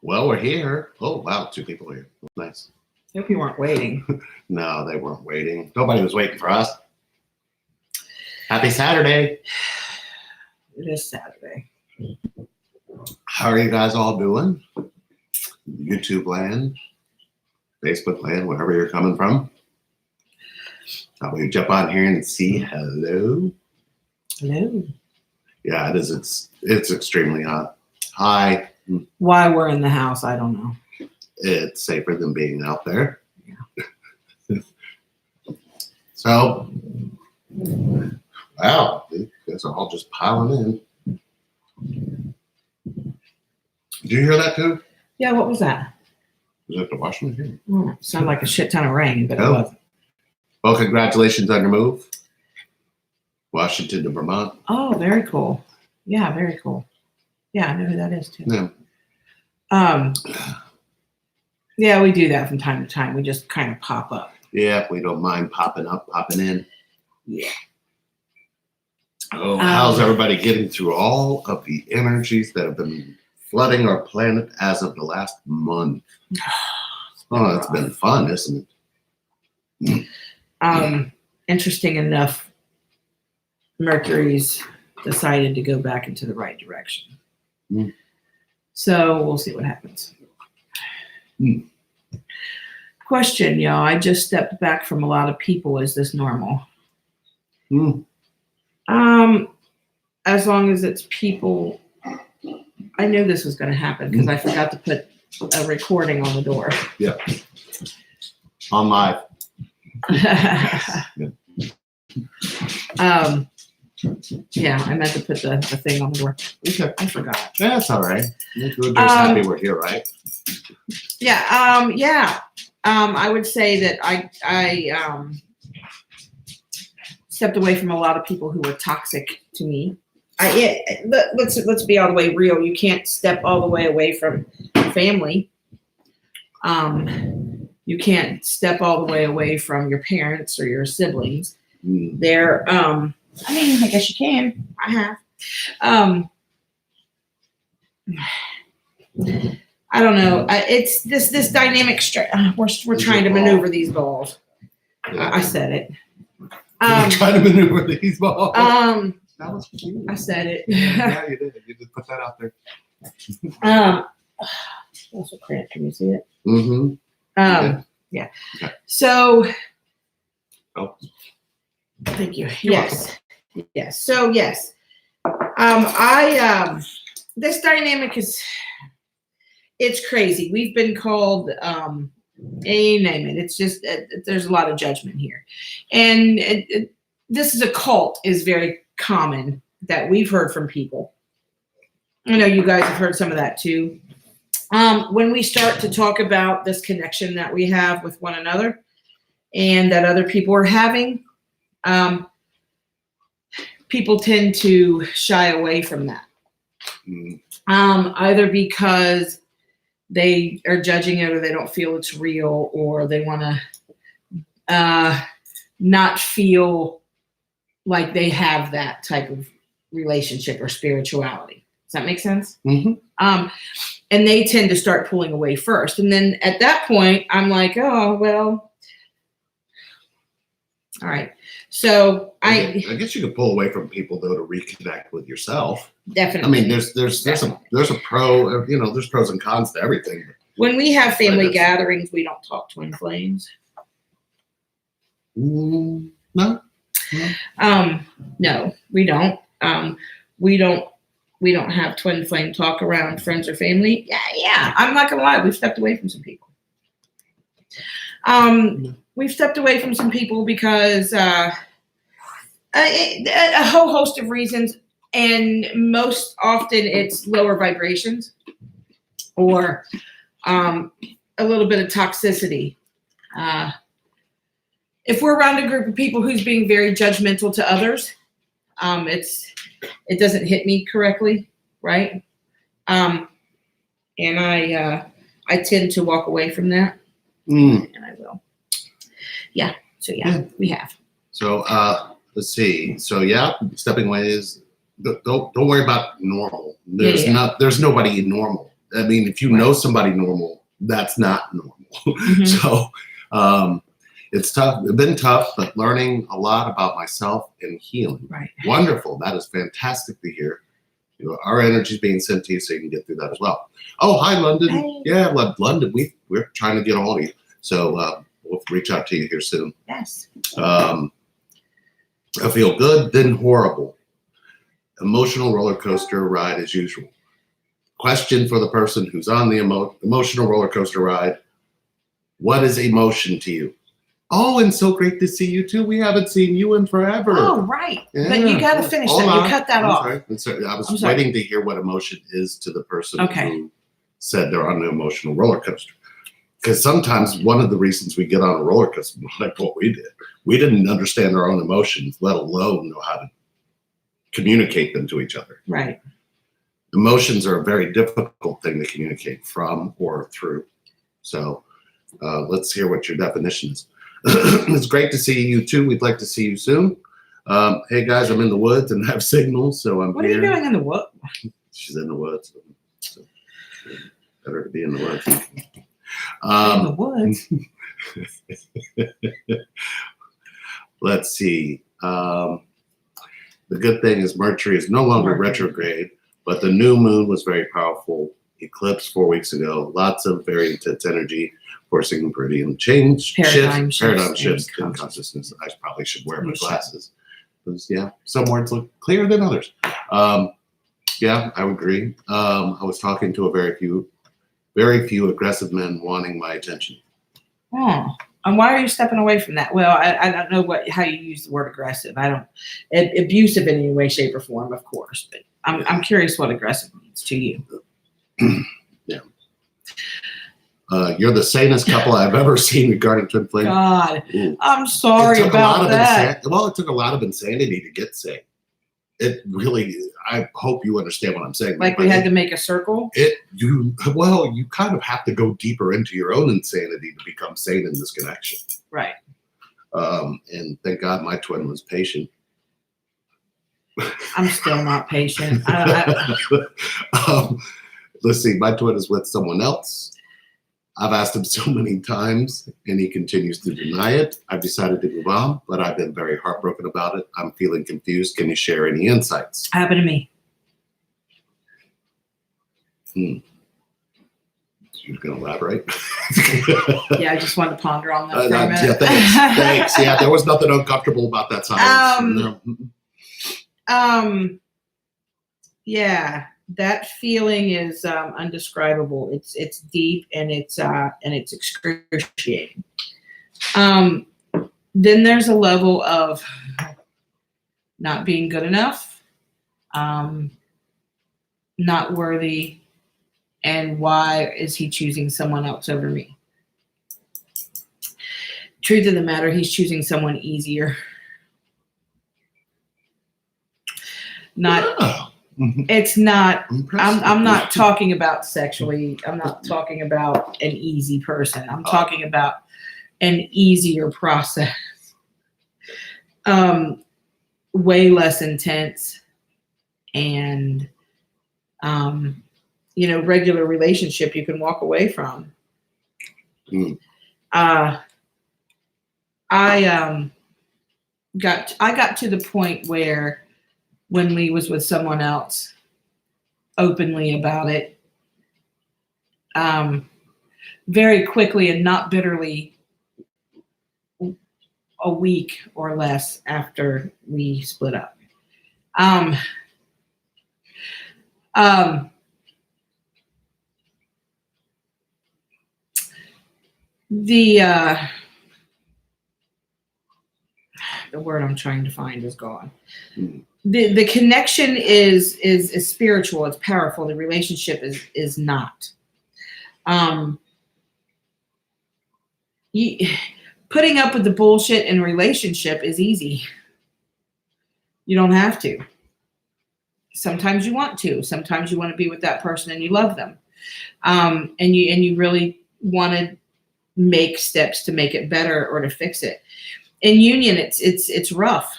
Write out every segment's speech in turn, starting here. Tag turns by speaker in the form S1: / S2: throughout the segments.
S1: Well, we're here. Oh, wow, 2 people here. Nice.
S2: Hope you weren't waiting.
S1: No, they weren't waiting. Nobody was waiting for us. Happy Saturday.
S2: It is Saturday.
S1: How are you guys all doing? YouTube land, Facebook land, wherever you're coming from. How about you jump on here and see hello?
S2: Hello.
S1: Yeah, it is. It's extremely hot. Hi.
S2: Why we're in the house, I don't know.
S1: It's safer than being out there.
S2: Yeah.
S1: So, wow, you guys are all just piling in. Did you hear that too?
S2: Yeah, what was that?
S1: Was it the washing machine?
S2: Sounded like a shit ton of rain, but it wasn't.
S1: Well, congratulations on your move. Washington to Vermont.
S2: Oh, very cool. Yeah, very cool. Yeah, I know who that is too.
S1: Yeah.
S2: Yeah, we do that from time to time. We just kind of pop up.
S1: Yeah, we don't mind popping up, popping in.
S2: Yeah.
S1: Oh, how's everybody getting through all of the energies that have been flooding our planet as of the last month? Oh, it's been fun, isn't it?
S2: Interesting enough, Mercury's decided to go back into the right direction. So we'll see what happens. Question, y'all. I just stepped back from a lot of people. Is this normal? As long as it's people. I knew this was going to happen because I forgot to put a recording on the door.
S1: Yeah. On live.
S2: Yeah, I meant to put the thing on the door.
S1: Okay.
S2: I forgot.
S1: That's all right. We're just happy we're here, right?
S2: Yeah. I would say that I stepped away from a lot of people who were toxic to me. Let's be all the way real. You can't step all the way away from family. You can't step all the way away from your parents or your siblings. They're I mean, I guess you can. I have. I don't know. It's this dynamic. We're trying to maneuver these balls. I said it.
S1: We're trying to maneuver these balls. That was cute.
S2: I said it.
S1: Yeah, you did. You just put that out there.
S2: Also cramp. Can you see it?
S1: Mm-hmm.
S2: Yeah.
S1: Okay.
S2: So.
S1: Oh.
S2: Thank you.
S1: You're
S2: Yes.
S1: welcome.
S2: Yes. So yes. This dynamic it's crazy. We've been called you name it. It's just there's a lot of judgment here, and this is a cult is very common that we've heard from people. I know you guys have heard some of that too. When we start to talk about this connection that we have with one another and that other people are having, people tend to shy away from that. Either because they are judging it or they don't feel it's real or they want to not feel like they have that type of relationship or spirituality. Does that make sense?
S1: Mm-hmm.
S2: And they tend to start pulling away first. And then at that point, I'm like, oh, well, all right. So I
S1: guess you could pull away from people though to reconnect with yourself.
S2: Definitely.
S1: I mean, there's a pro, there's pros and cons to everything.
S2: When we have family gatherings, we don't talk twin flames.
S1: No.
S2: No, we don't. We don't have twin flame talk around friends or family. Yeah. I'm not gonna lie, we've stepped away from some people. We've stepped away from some people because a whole host of reasons, and most often it's lower vibrations or a little bit of toxicity. If we're around a group of people who's being very judgmental to others, it doesn't hit me correctly, right? And I tend to walk away from that, and I will. Yeah. So yeah, we have.
S1: So let's see. So yeah, stepping away is don't worry about normal. There's nobody normal. I mean, if you know somebody normal, that's not normal.
S2: Mhm.
S1: So it's tough. It's been tough, but learning a lot about myself and healing.
S2: Right.
S1: Wonderful. That is fantastic to hear. You know, our energy is being sent to you so you can get through that as well. Oh, hi, London.
S2: Hey.
S1: Yeah, London, we're trying to get a hold of you. So we'll reach out to you here soon.
S2: Yes.
S1: I feel good, then horrible. Emotional roller coaster ride as usual. Question for the person who's on the emotional roller coaster ride. What is emotion to you? Oh, and so great to see you too. We haven't seen you in forever.
S2: Oh, right.
S1: Yeah.
S2: But you got to finish
S1: Hold
S2: that.
S1: on.
S2: You cut that
S1: I'm
S2: off.
S1: sorry. I'm sorry. I was
S2: I'm sorry.
S1: waiting to hear what emotion is to the person
S2: Okay.
S1: who said they're on an emotional roller coaster. Because sometimes one of the reasons we get on a roller coaster, like what we did, we didn't understand our own emotions, let alone know how to communicate them to each other.
S2: Right.
S1: Emotions are a very difficult thing to communicate from or through. So let's hear what your definition is. It's great to see you too. We'd like to see you soon. Hey guys, I'm in the woods and have signals, so I'm
S2: What
S1: here.
S2: are you doing in the wood?
S1: She's in the woods. So better to be in the woods.
S2: In the woods.
S1: Let's see. The good thing is Mercury is no longer
S2: Mercury.
S1: retrograde, but the new moon was very powerful. Eclipse 4 weeks ago. Lots of very intense energy, forcing meridian change,
S2: Paradigm
S1: shifts
S2: shifts
S1: in
S2: in
S1: consciousness. I probably should wear my
S2: You should.
S1: glasses. Because, yeah, some words look clearer than others. Yeah, I would agree. I was talking to very few aggressive men wanting my attention.
S2: Oh. And why are you stepping away from that? Well, I don't know how you use the word aggressive. I don't abusive in any way, shape, or form, of course. But I'm curious what aggressive means to you.
S1: Yeah. You're the sanest couple I've ever seen regarding twin flame.
S2: God,
S1: Ooh.
S2: I'm sorry about that.
S1: Well, it took a lot of insanity to get sane. It really, I hope you understand what I'm saying.
S2: Like we had to make a circle?
S1: You kind of have to go deeper into your own insanity to become sane in this connection.
S2: Right.
S1: And thank God my twin was patient.
S2: I'm still not patient.
S1: Let's see, my twin is with someone else. I've asked him so many times and he continues to deny it. I've decided to move on, but I've been very heartbroken about it. I'm feeling confused. Can you share any insights?
S2: Happened to me.
S1: You're going to elaborate?
S2: Yeah, I just wanted to ponder on that for a minute.
S1: Yeah, thanks. Yeah, there was nothing uncomfortable about that silence.
S2: Yeah, that feeling is undescribable. It's deep and it's excruciating. Then there's a level of not being good enough, not worthy, and why is he choosing someone else over me? Truth of the matter, he's choosing someone easier. It's not, I'm not talking about sexually. I'm not talking about an easy person. I'm talking about an easier process. Way less intense and, regular relationship you can walk away from. I got to the point where when Lee was with someone else openly about it, very quickly and not bitterly, a week or less after we split up. The word I'm trying to find is gone. The connection is spiritual. It's powerful. The relationship is not. Putting up with the bullshit in a relationship is easy. You don't have to. Sometimes you want to. Sometimes you want to be with that person and you love them, and you really want to make steps to make it better or to fix it. In union, it's rough.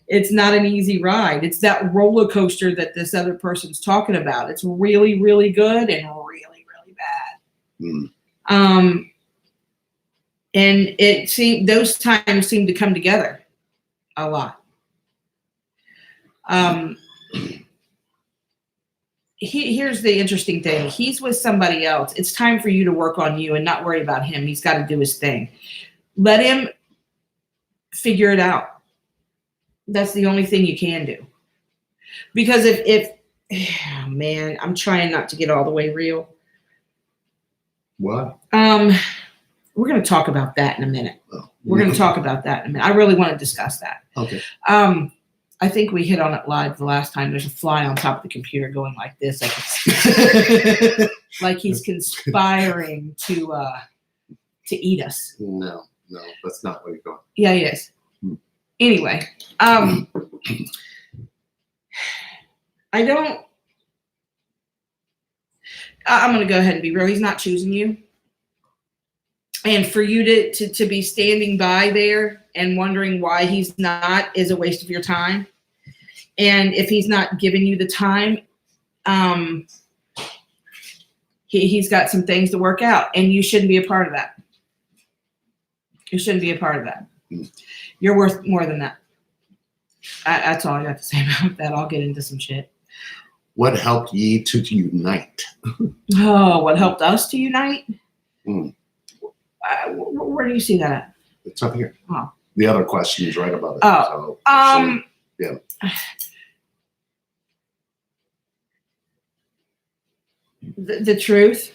S2: It's not an easy ride. It's that roller coaster that this other person's talking about. It's really, really good and really, really bad. And those times seem to come together a lot. Here's the interesting thing. He's with somebody else. It's time for you to work on you and not worry about him. He's got to do his thing. Let him figure it out. That's the only thing you can do. Because if man, I'm trying not to get all the way real.
S1: What?
S2: We're going to talk about that in a minute.
S1: Oh.
S2: We're going to talk about that in a minute. I really want to discuss that.
S1: Okay.
S2: I think we hit on it live the last time. There's a fly on top of the computer going like this. Like he's conspiring to eat us.
S1: No, that's not where you're going.
S2: Yeah, he is. Anyway, I'm going to go ahead and be real. He's not choosing you. And for you to be standing by there and wondering why he's not is a waste of your time. And if he's not giving you the time, he's got some things to work out, and you shouldn't be a part of that. You shouldn't be a part of that. You're worth more than that. That's all I got to say about that. I'll get into some shit.
S1: What helped ye to unite?
S2: Oh, what helped us to unite? Where do you see that at?
S1: It's up here.
S2: Oh.
S1: The other question is right above it.
S2: Oh.
S1: So, yeah.
S2: The truth.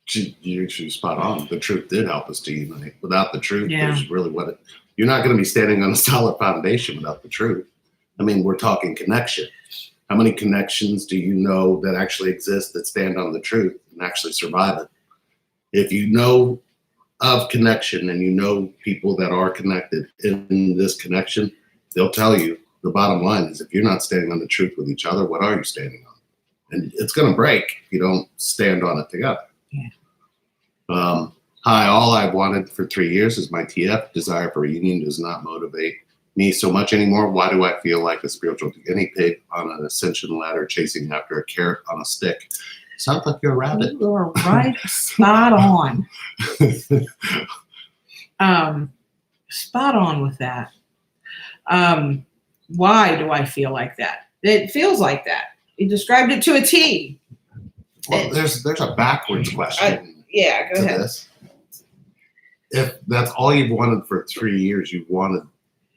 S1: You're spot on. The truth did help us to unite. Without the truth,
S2: Yeah.
S1: there's really you're not going to be standing on a solid foundation without the truth. I mean, we're talking connection. How many connections do you know that actually exist that stand on the truth and actually survive it? If you know of connection and you know people that are connected in this connection, they'll tell you the bottom line is if you're not standing on the truth with each other, what are you standing on? And it's going to break if you don't stand on it together.
S2: Yeah.
S1: Hi, all I've wanted for 3 years is my TF. Desire for reunion does not motivate me so much anymore. Why do I feel like a spiritual guinea pig on an ascension ladder chasing after a carrot on a stick? Sounds like you're a rabbit.
S2: You are right, spot on. Spot on with that. Why do I feel like that? It feels like that. You described it to a T.
S1: Well, there's a backwards question.
S2: Yeah, go ahead.
S1: This. If that's all you've wanted for 3 years, you wanted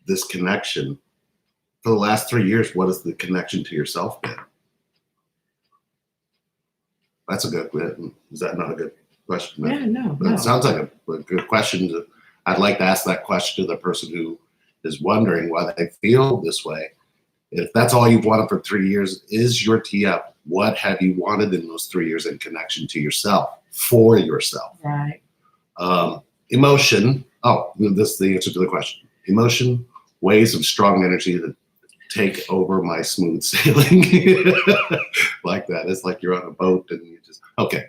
S1: this connection. For the last 3 years, what is the connection to yourself been? That's a good question. Is that not a good question?
S2: Yeah, no.
S1: It sounds like a good question. I'd like to ask that question to the person who is wondering why they feel this way. If that's all you've wanted for 3 years, is your TF, what have you wanted in those 3 years in connection to yourself, for yourself?
S2: Right.
S1: Emotion. Oh, this is the answer to the question. Emotion, waves of strong energy that take over my smooth sailing. Like that. It's like you're on a boat and you just, okay.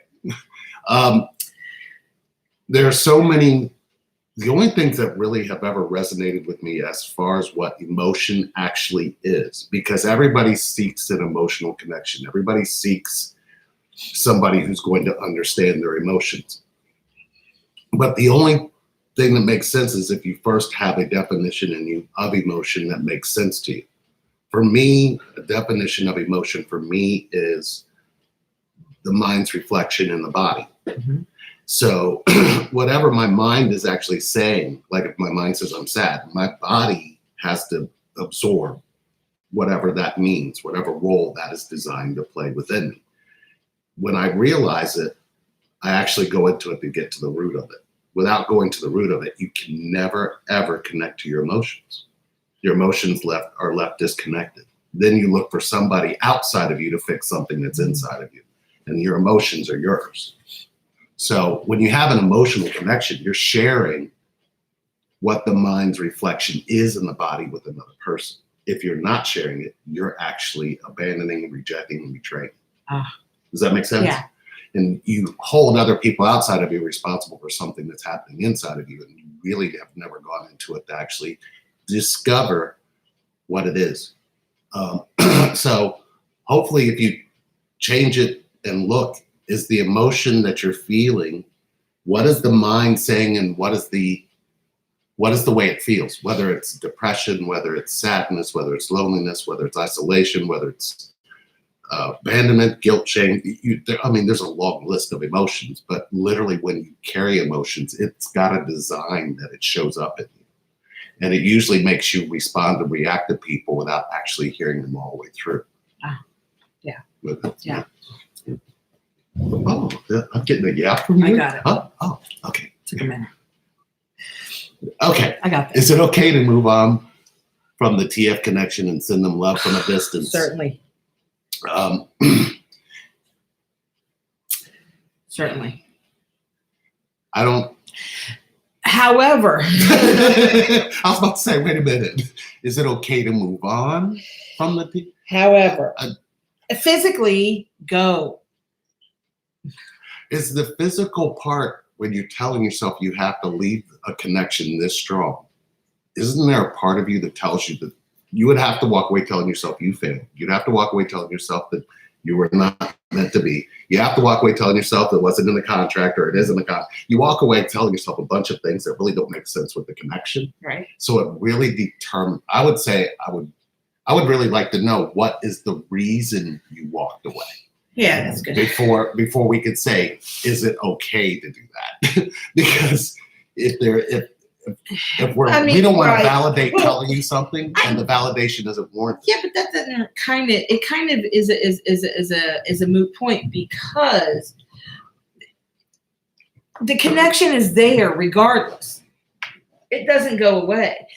S1: There are so many, the only things that really have ever resonated with me as far as what emotion actually is, because everybody seeks an emotional connection. Everybody seeks somebody who's going to understand their emotions. But the only thing that makes sense is if you first have a definition of emotion that makes sense to you. For me, a definition of emotion for me is the mind's reflection in the body.
S2: Mm-hmm.
S1: So whatever my mind is actually saying, like if my mind says I'm sad, my body has to absorb whatever that means, whatever role that is designed to play within me. When I realize it, I actually go into it to get to the root of it. Without going to the root of it, you can never, ever connect to your emotions. Your emotions are left disconnected. Then you look for somebody outside of you to fix something that's inside of you. And your emotions are yours. So when you have an emotional connection, you're sharing what the mind's reflection is in the body with another person. If you're not sharing it, you're actually abandoning, rejecting, and betraying. Does that make sense?
S2: Yeah.
S1: And you hold other people outside of you responsible for something that's happening inside of you, and you really have never gone into it to actually discover what it is. So hopefully if you change it and look, is the emotion that you're feeling, what is the mind saying, and what is the way it feels, whether it's depression, whether it's sadness, whether it's loneliness, whether it's isolation, whether it's abandonment, guilt, shame. There's a long list of emotions, but literally when you carry emotions, it's got a design that it shows up in you. And it usually makes you respond and react to people without actually hearing them all the way through.
S2: Yeah.
S1: Yeah. Oh, I'm getting a yeah from you?
S2: I got it.
S1: Oh, okay.
S2: Took a minute.
S1: Okay.
S2: I got this.
S1: Is it okay to move on from the TF connection and send them love from a distance?
S2: Certainly. Certainly.
S1: I don't.
S2: However,
S1: I was about to say, wait a minute. Is it okay to move on from the?
S2: However, physically go.
S1: Is the physical part when you're telling yourself you have to leave a connection this strong? Isn't there a part of you that tells you that you would have to walk away telling yourself you failed? You'd have to walk away telling yourself that you were not meant to be. You have to walk away telling yourself it wasn't in the contract or it is in the contract. You walk away telling yourself a bunch of things that really don't make sense with the connection.
S2: Right.
S1: So it really determines. I would say I would really like to know what is the reason you walked away.
S2: Yeah, that's good.
S1: Before we could say, is it okay to do that? Because if we don't want to validate telling you something, and the validation isn't warranted.
S2: Yeah, but that doesn't kind of is a moot point, because the connection is there regardless. It doesn't go away.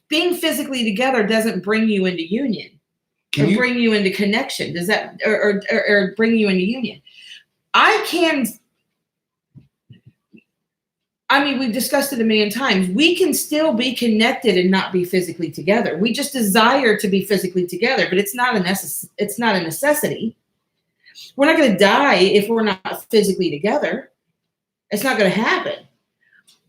S2: Being physically together doesn't bring you into union. Bring you into connection. Does that or bring you into union? We've discussed it a million times. We can still be connected and not be physically together. We just desire to be physically together, but it's not a necessity. We're not going to die if we're not physically together. It's not going to happen.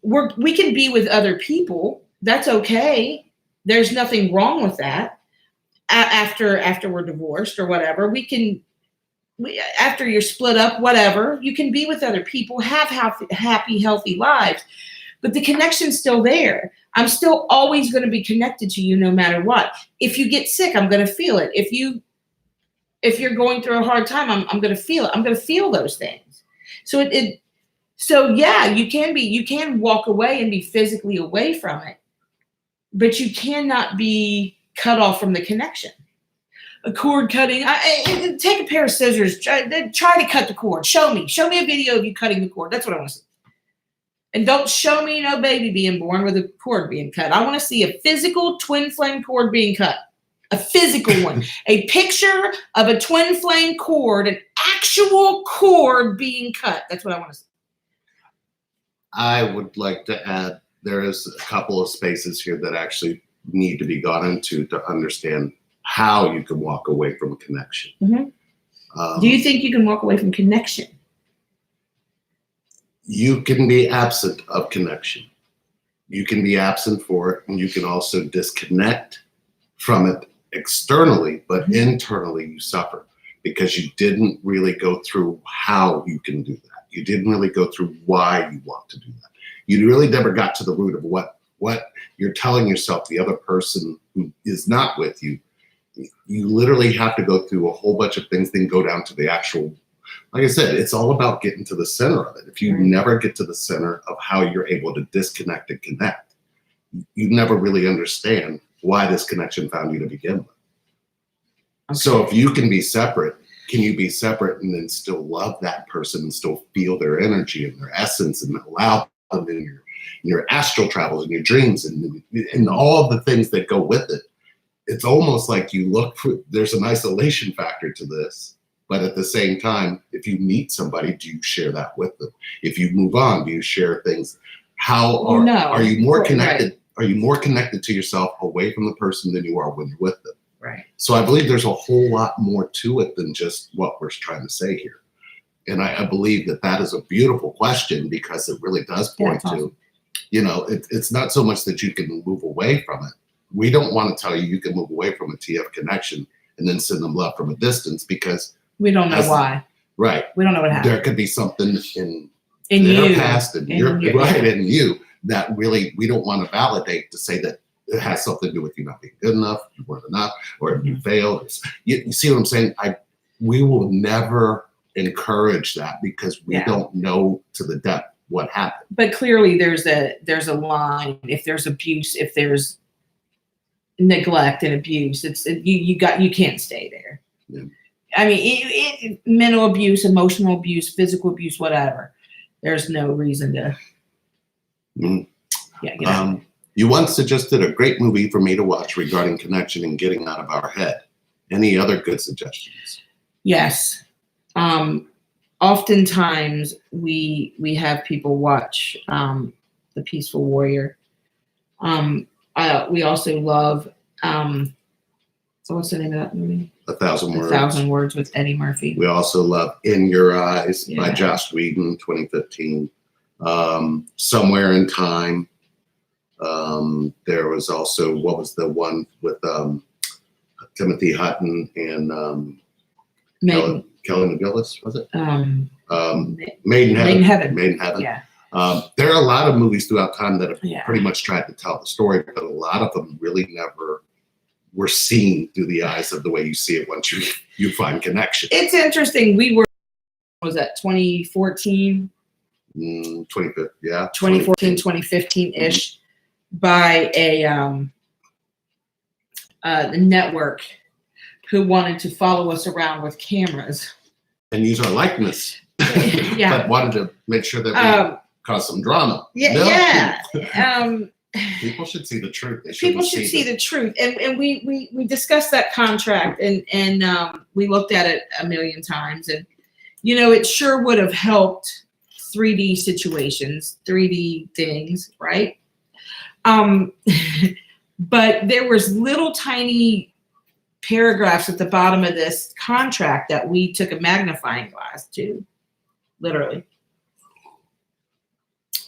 S2: We can be with other people. That's okay. There's nothing wrong with that. After we're divorced or whatever, after you're split up, whatever, you can be with other people, have happy, healthy lives, but the connection's still there. I'm still always going to be connected to you no matter what. If you get sick, I'm going to feel it. If you're going through a hard time, I'm going to feel it. I'm going to feel those things. So you can walk away and be physically away from it, but you cannot be cut off from the connection. A cord cutting. Take a pair of scissors. Try to cut the cord. Show me a video of you cutting the cord. That's what I want to see. And don't show me no baby being born with a cord being cut. I want to see a physical twin flame cord being cut. A physical one. A picture of a twin flame cord, an actual cord being cut. That's what I want to see.
S1: I would like to add, there is a couple of spaces here that actually need to be gone into to understand how you can walk away from a connection.
S2: Mm-hmm. Do you think you can walk away from connection?
S1: You can be absent of connection. You can be absent for it, and you can also disconnect from it externally, but internally you suffer because you didn't really go through how you can do that. You didn't really go through why you want to do that. You really never got to the root of what you're telling yourself, the other person who is not with you. You literally have to go through a whole bunch of things, then go down to the actual, like I said, it's all about getting to the center of it. If you never get to the center of how you're able to disconnect and connect, you never really understand why this connection found you to begin with. Okay. So if you can be separate, can you be separate and then still love that person and still feel their energy and their essence and allow them in your astral travels and your dreams and all of the things that go with it? It's almost like you look for, there's an isolation factor to this, but at the same time, if you meet somebody, do you share that with them? If you move on, do you share things? Are you more connected? Right. Are you more connected to yourself away from the person than you are when you're with them?
S2: Right.
S1: So I believe there's a whole lot more to it than just what we're trying to say here. And I believe that is a beautiful question because it really does point to it's not so much that you can move away from it. We don't want to tell you can move away from a TF connection and then send them love from a distance, because
S2: we don't know why.
S1: Right.
S2: We don't know what happened.
S1: There could be something in
S2: you,
S1: their past and your right in you that really we don't want to validate, to say that it has something to do with you not being good enough, you weren't enough, or you failed. You see what I'm saying? We will never encourage that, because we don't know to the depth what happened.
S2: But clearly there's a line. If there's abuse, if there's neglect and abuse, you can't stay there.
S1: Yeah.
S2: I mean, mental abuse, emotional abuse, physical abuse, whatever. There's no reason to. Get out.
S1: You once suggested a great movie for me to watch regarding connection and getting out of our head. Any other good suggestions?
S2: Yes. Oftentimes we have people watch The Peaceful Warrior. We also love. So what's the name of that movie?
S1: 1,000 Words.
S2: 1,000 Words with Eddie Murphy.
S1: We also love In Your Eyes by Joss Whedon, 2015. Somewhere in Time. There was also, what was the one with Timothy Hutton and Kelly McGillis, was it? Made in Heaven. Made in Heaven.
S2: Yeah.
S1: There are a lot of movies throughout time that have pretty much tried to tell the story, but a lot of them really never were seen through the eyes of the way you see it once you find connection.
S2: It's interesting. Was that 2014?
S1: 2015, yeah.
S2: 2014, 2015-ish, by a network who wanted to follow us around with cameras.
S1: And use our likeness.
S2: Yeah.
S1: But wanted to make sure that we cause some drama.
S2: Yeah.
S1: People should see the truth.
S2: People should see the truth. And we discussed that contract, and we looked at it a million times. And, it sure would have helped 3D situations, 3D things, right? But there was little tiny paragraphs at the bottom of this contract that we took a magnifying glass to, literally.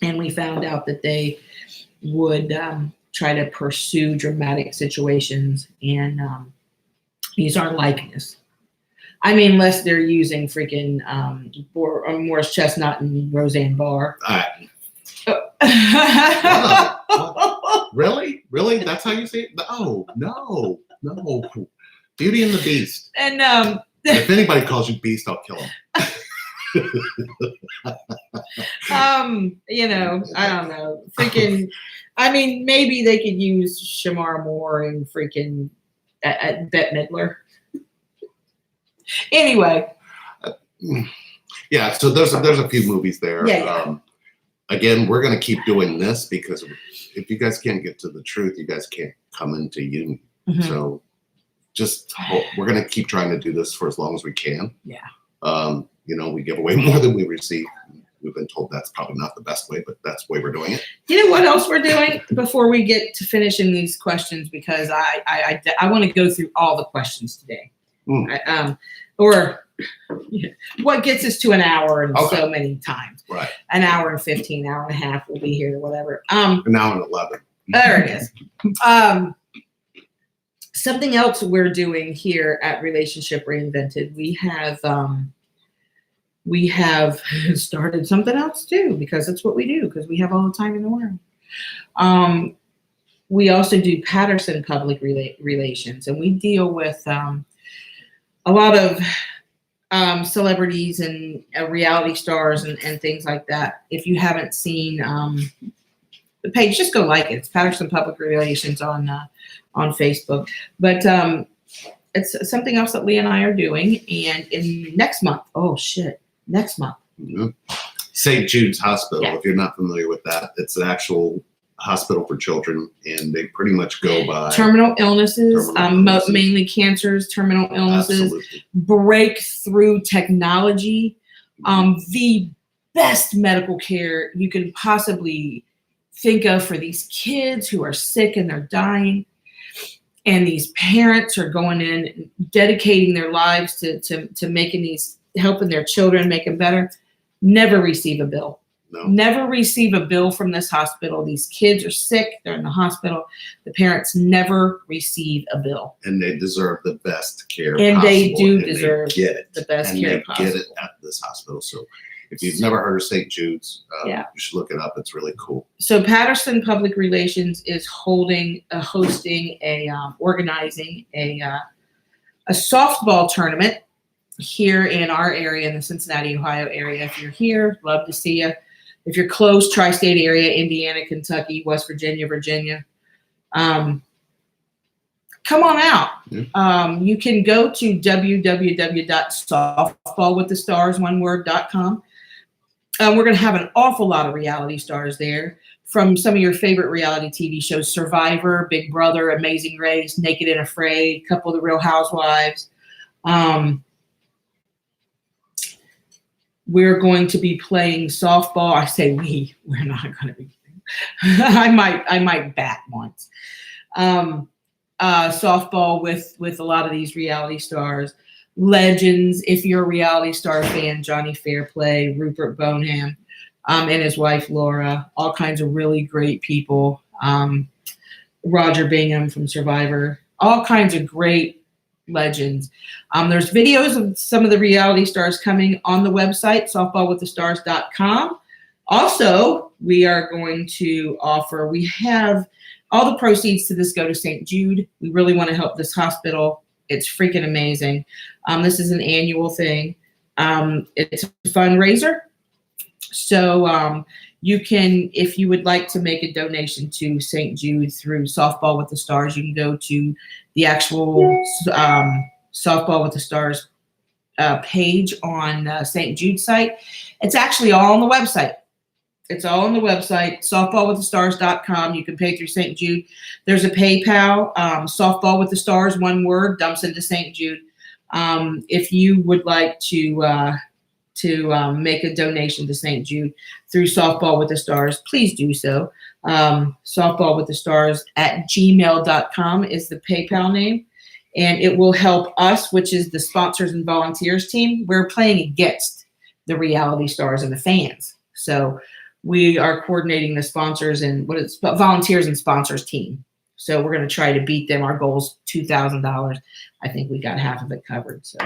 S2: And we found out that they would try to pursue dramatic situations and use our likeness. I mean, unless they're using freaking Morris Chestnut and Roseanne Barr.
S1: Really? That's how you see it? Oh, no. Beauty and the Beast.
S2: And
S1: if anybody calls you Beast, I'll kill him.
S2: I don't know. Freaking, I mean, maybe they could use Shamar Moore and freaking Bette Midler. Anyway.
S1: Yeah, so there's a few movies there.
S2: Yeah.
S1: Again, we're going to keep doing this, because if you guys can't get to the truth, you guys can't come into union. Mm-hmm. So just we're going to keep trying to do this for as long as we can.
S2: Yeah.
S1: We give away more than we receive. We've been told that's probably not the best way, but that's the way we're doing it.
S2: You know what else we're doing before we get to finishing these questions, because I want to go through all the questions today. Or what gets us to an hour and so many times.
S1: Right.
S2: An hour and 15, hour and a half, we'll be here, whatever.
S1: An hour and 11.
S2: There it is. Something else we're doing here at Relationship Reinvented, we have started something else too, because that's what we do, because we have all the time in the world. We also do Patterson Public Relations, and we deal with a lot of celebrities and reality stars and things like that. If you haven't seen the page, just go like it. It's Patterson Public Relations on Facebook. But it's something else that Lee and I are doing. And in next month,
S1: Mm-hmm. St. Jude's Hospital,
S2: Yeah.
S1: If you're not familiar with that, it's an actual hospital for children, and they pretty much go by
S2: terminal illnesses. Mainly cancers, terminal illnesses,
S1: Absolutely.
S2: Breakthrough technology, the best medical care you can possibly think of for these kids who are sick and they're dying. And these parents are going in, dedicating their lives to making helping their children make them better. Never receive a bill.
S1: No.
S2: Never receive a bill from this hospital. These kids are sick. They're in the hospital. The parents never receive a bill.
S1: And they deserve the best care
S2: And
S1: possible.
S2: they do
S1: and
S2: deserve
S1: they get it.
S2: the best
S1: and
S2: care
S1: they
S2: possible.
S1: get it at this hospital. So if you've never heard of St. Jude's,
S2: Yeah.
S1: you should look it up. It's really cool.
S2: So Patterson Public Relations is organizing a softball tournament here in our area, in the Cincinnati, Ohio area. If you're here, love to see you. If you're close, tri-state area, Indiana, Kentucky, West Virginia, come on out.
S1: Yeah.
S2: You can go to www.softballwiththestars.com. We're going to have an awful lot of reality stars there, from some of your favorite reality TV shows: Survivor, Big Brother, Amazing Race, Naked and Afraid, Couple of the Real Housewives. We're going to be playing softball. I say we're not going to be. I might bat once. Softball with a lot of these reality stars, legends. If you're a reality star fan, Johnny Fairplay, Rupert Boneham, and his wife Laura, all kinds of really great people. Roger Bingham from Survivor, all kinds of great legends. There's videos of some of the reality stars coming on the website, softballwiththestars.com. Also, we are going to offer, we have all the proceeds to this go to St. Jude. We really want to help this hospital. It's freaking amazing. This is an annual thing. It's a fundraiser. So you can, if you would like to make a donation to St. Jude through Softball with the Stars, you can go to the actual Softball with the Stars page on St. Jude's site. It's actually all on the website. It's all on the website, softballwiththestars.com. You can pay through St. Jude. There's a PayPal, Softball with the Stars, one word, dumps into St. Jude. If you would like to make a donation to St. Jude through Softball with the Stars, please do so. Softballwiththestars@gmail.com is the PayPal name, and it will help us, which is the sponsors and volunteers team. We're playing against the reality stars and the fans. So we are coordinating the sponsors and volunteers and sponsors team. So we're going to try to beat them. Our goal is $2,000. I think we got half of it covered. So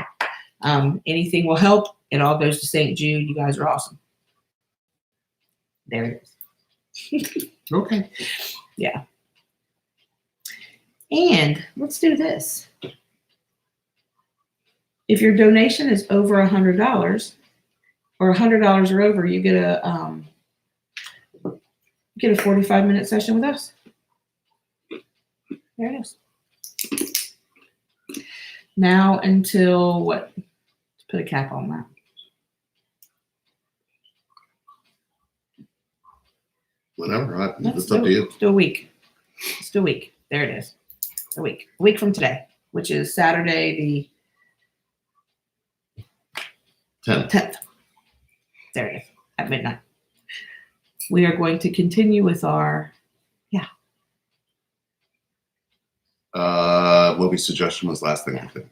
S2: anything will help. It all goes to St. Jude. You guys are awesome. There it is.
S1: Okay.
S2: Yeah. And let's do this. If your donation is over $100 or $100 or over, you get a 45-minute session with us. There it is. Now until what? Let's put a cap on that.
S1: Whatever. It's up to you.
S2: Let's do a week. Let's do a week. There it is. A week. A week from today, which is Saturday the 10th. There it is. At midnight. We are going to continue with our,
S1: movie suggestion was last thing, I think.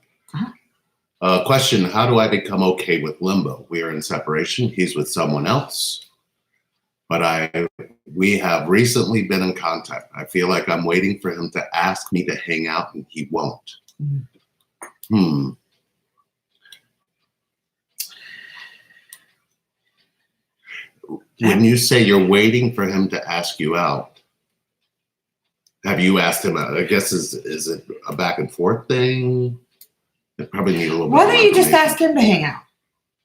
S1: Question, how do I become okay with limbo? We are in separation. He's with someone else. But we have recently been in contact. I feel like I'm waiting for him to ask me to hang out, and he won't. When you say you're waiting for him to ask you out, have you asked him out? I guess is it a back and forth thing? I probably need a little bit.
S2: Why don't you just ask him to hang out?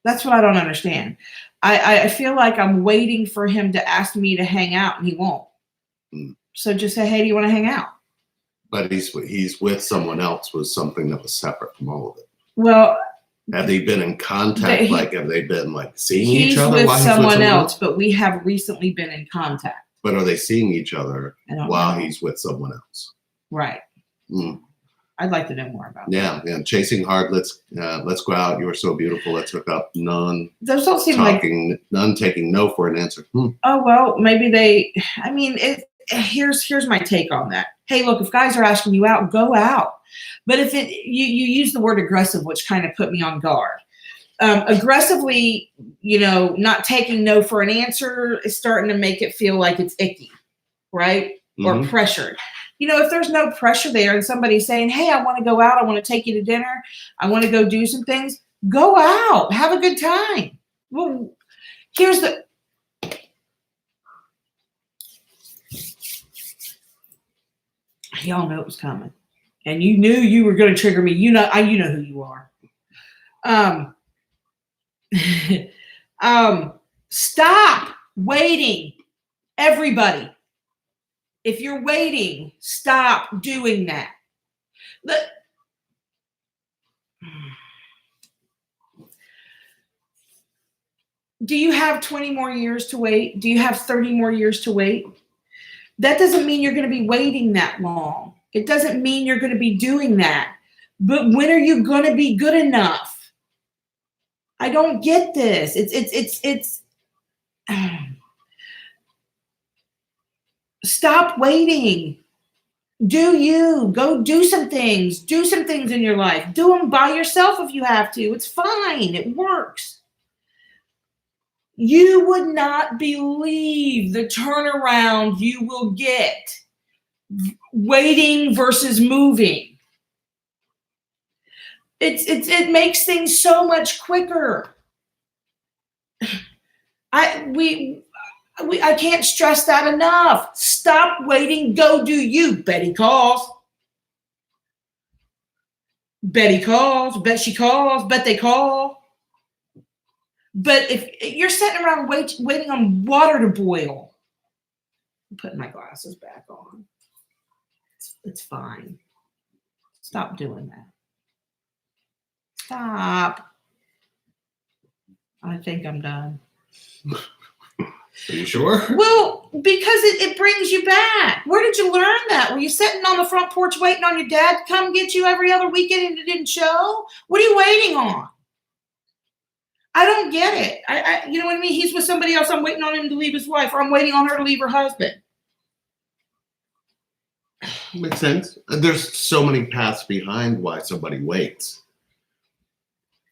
S2: That's what I don't understand. I feel like I'm waiting for him to ask me to hang out, and he won't. So just say, hey, do you want to hang out?
S1: But he's with someone else was something that was separate from all of it.
S2: Well,
S1: have they been in contact? Have they been seeing each other?
S2: He's
S1: while
S2: with someone else, but we have recently been in contact.
S1: But are they seeing each other while he's with someone else?
S2: Right. I'd like to know more about that.
S1: Yeah. Chasing hard. Let's go out. You're so beautiful. Let's hook up. None.
S2: Those don't seem
S1: none taking no for an answer.
S2: Oh well, maybe they. I mean, here's my take on that. Hey, look, if guys are asking you out, go out. But if you use the word aggressive, which kind of put me on guard. Aggressively, not taking no for an answer is starting to make it feel like it's icky, right? Or pressured. If there's no pressure there and somebody's saying, hey, I want to go out, I want to take you to dinner, I want to go do some things, go out, have a good time. Well, here's the y'all know it was coming. And you knew you were going to trigger me. You know who you are. Stop waiting, everybody. If you're waiting, stop doing that. Do you have 20 more years to wait? Do you have 30 more years to wait? That doesn't mean you're going to be waiting that long. It doesn't mean you're going to be doing that. But when are you going to be good enough? I don't get this. It's stop waiting. Go do some things. Do some things in your life. Do them by yourself if you have to. It's fine. It works. You would not believe the turnaround you will get waiting versus moving. It makes things so much quicker. I can't stress that enough. Stop waiting. Go do you. Betty calls. Betty calls. Bet she calls. Bet they call. But if you're sitting around waiting on water to boil, I'm putting my glasses back on. It's fine. Stop doing that. Stop. I think I'm done.
S1: Are you sure?
S2: Well, because it brings you back. Where did you learn that? Were you sitting on the front porch waiting on your dad to come get you every other weekend and it didn't show? What are you waiting on? I don't get it. You know what I mean? He's with somebody else. I'm waiting on him to leave his wife, or I'm waiting on her to leave her husband.
S1: Makes sense. There's so many paths behind why somebody waits.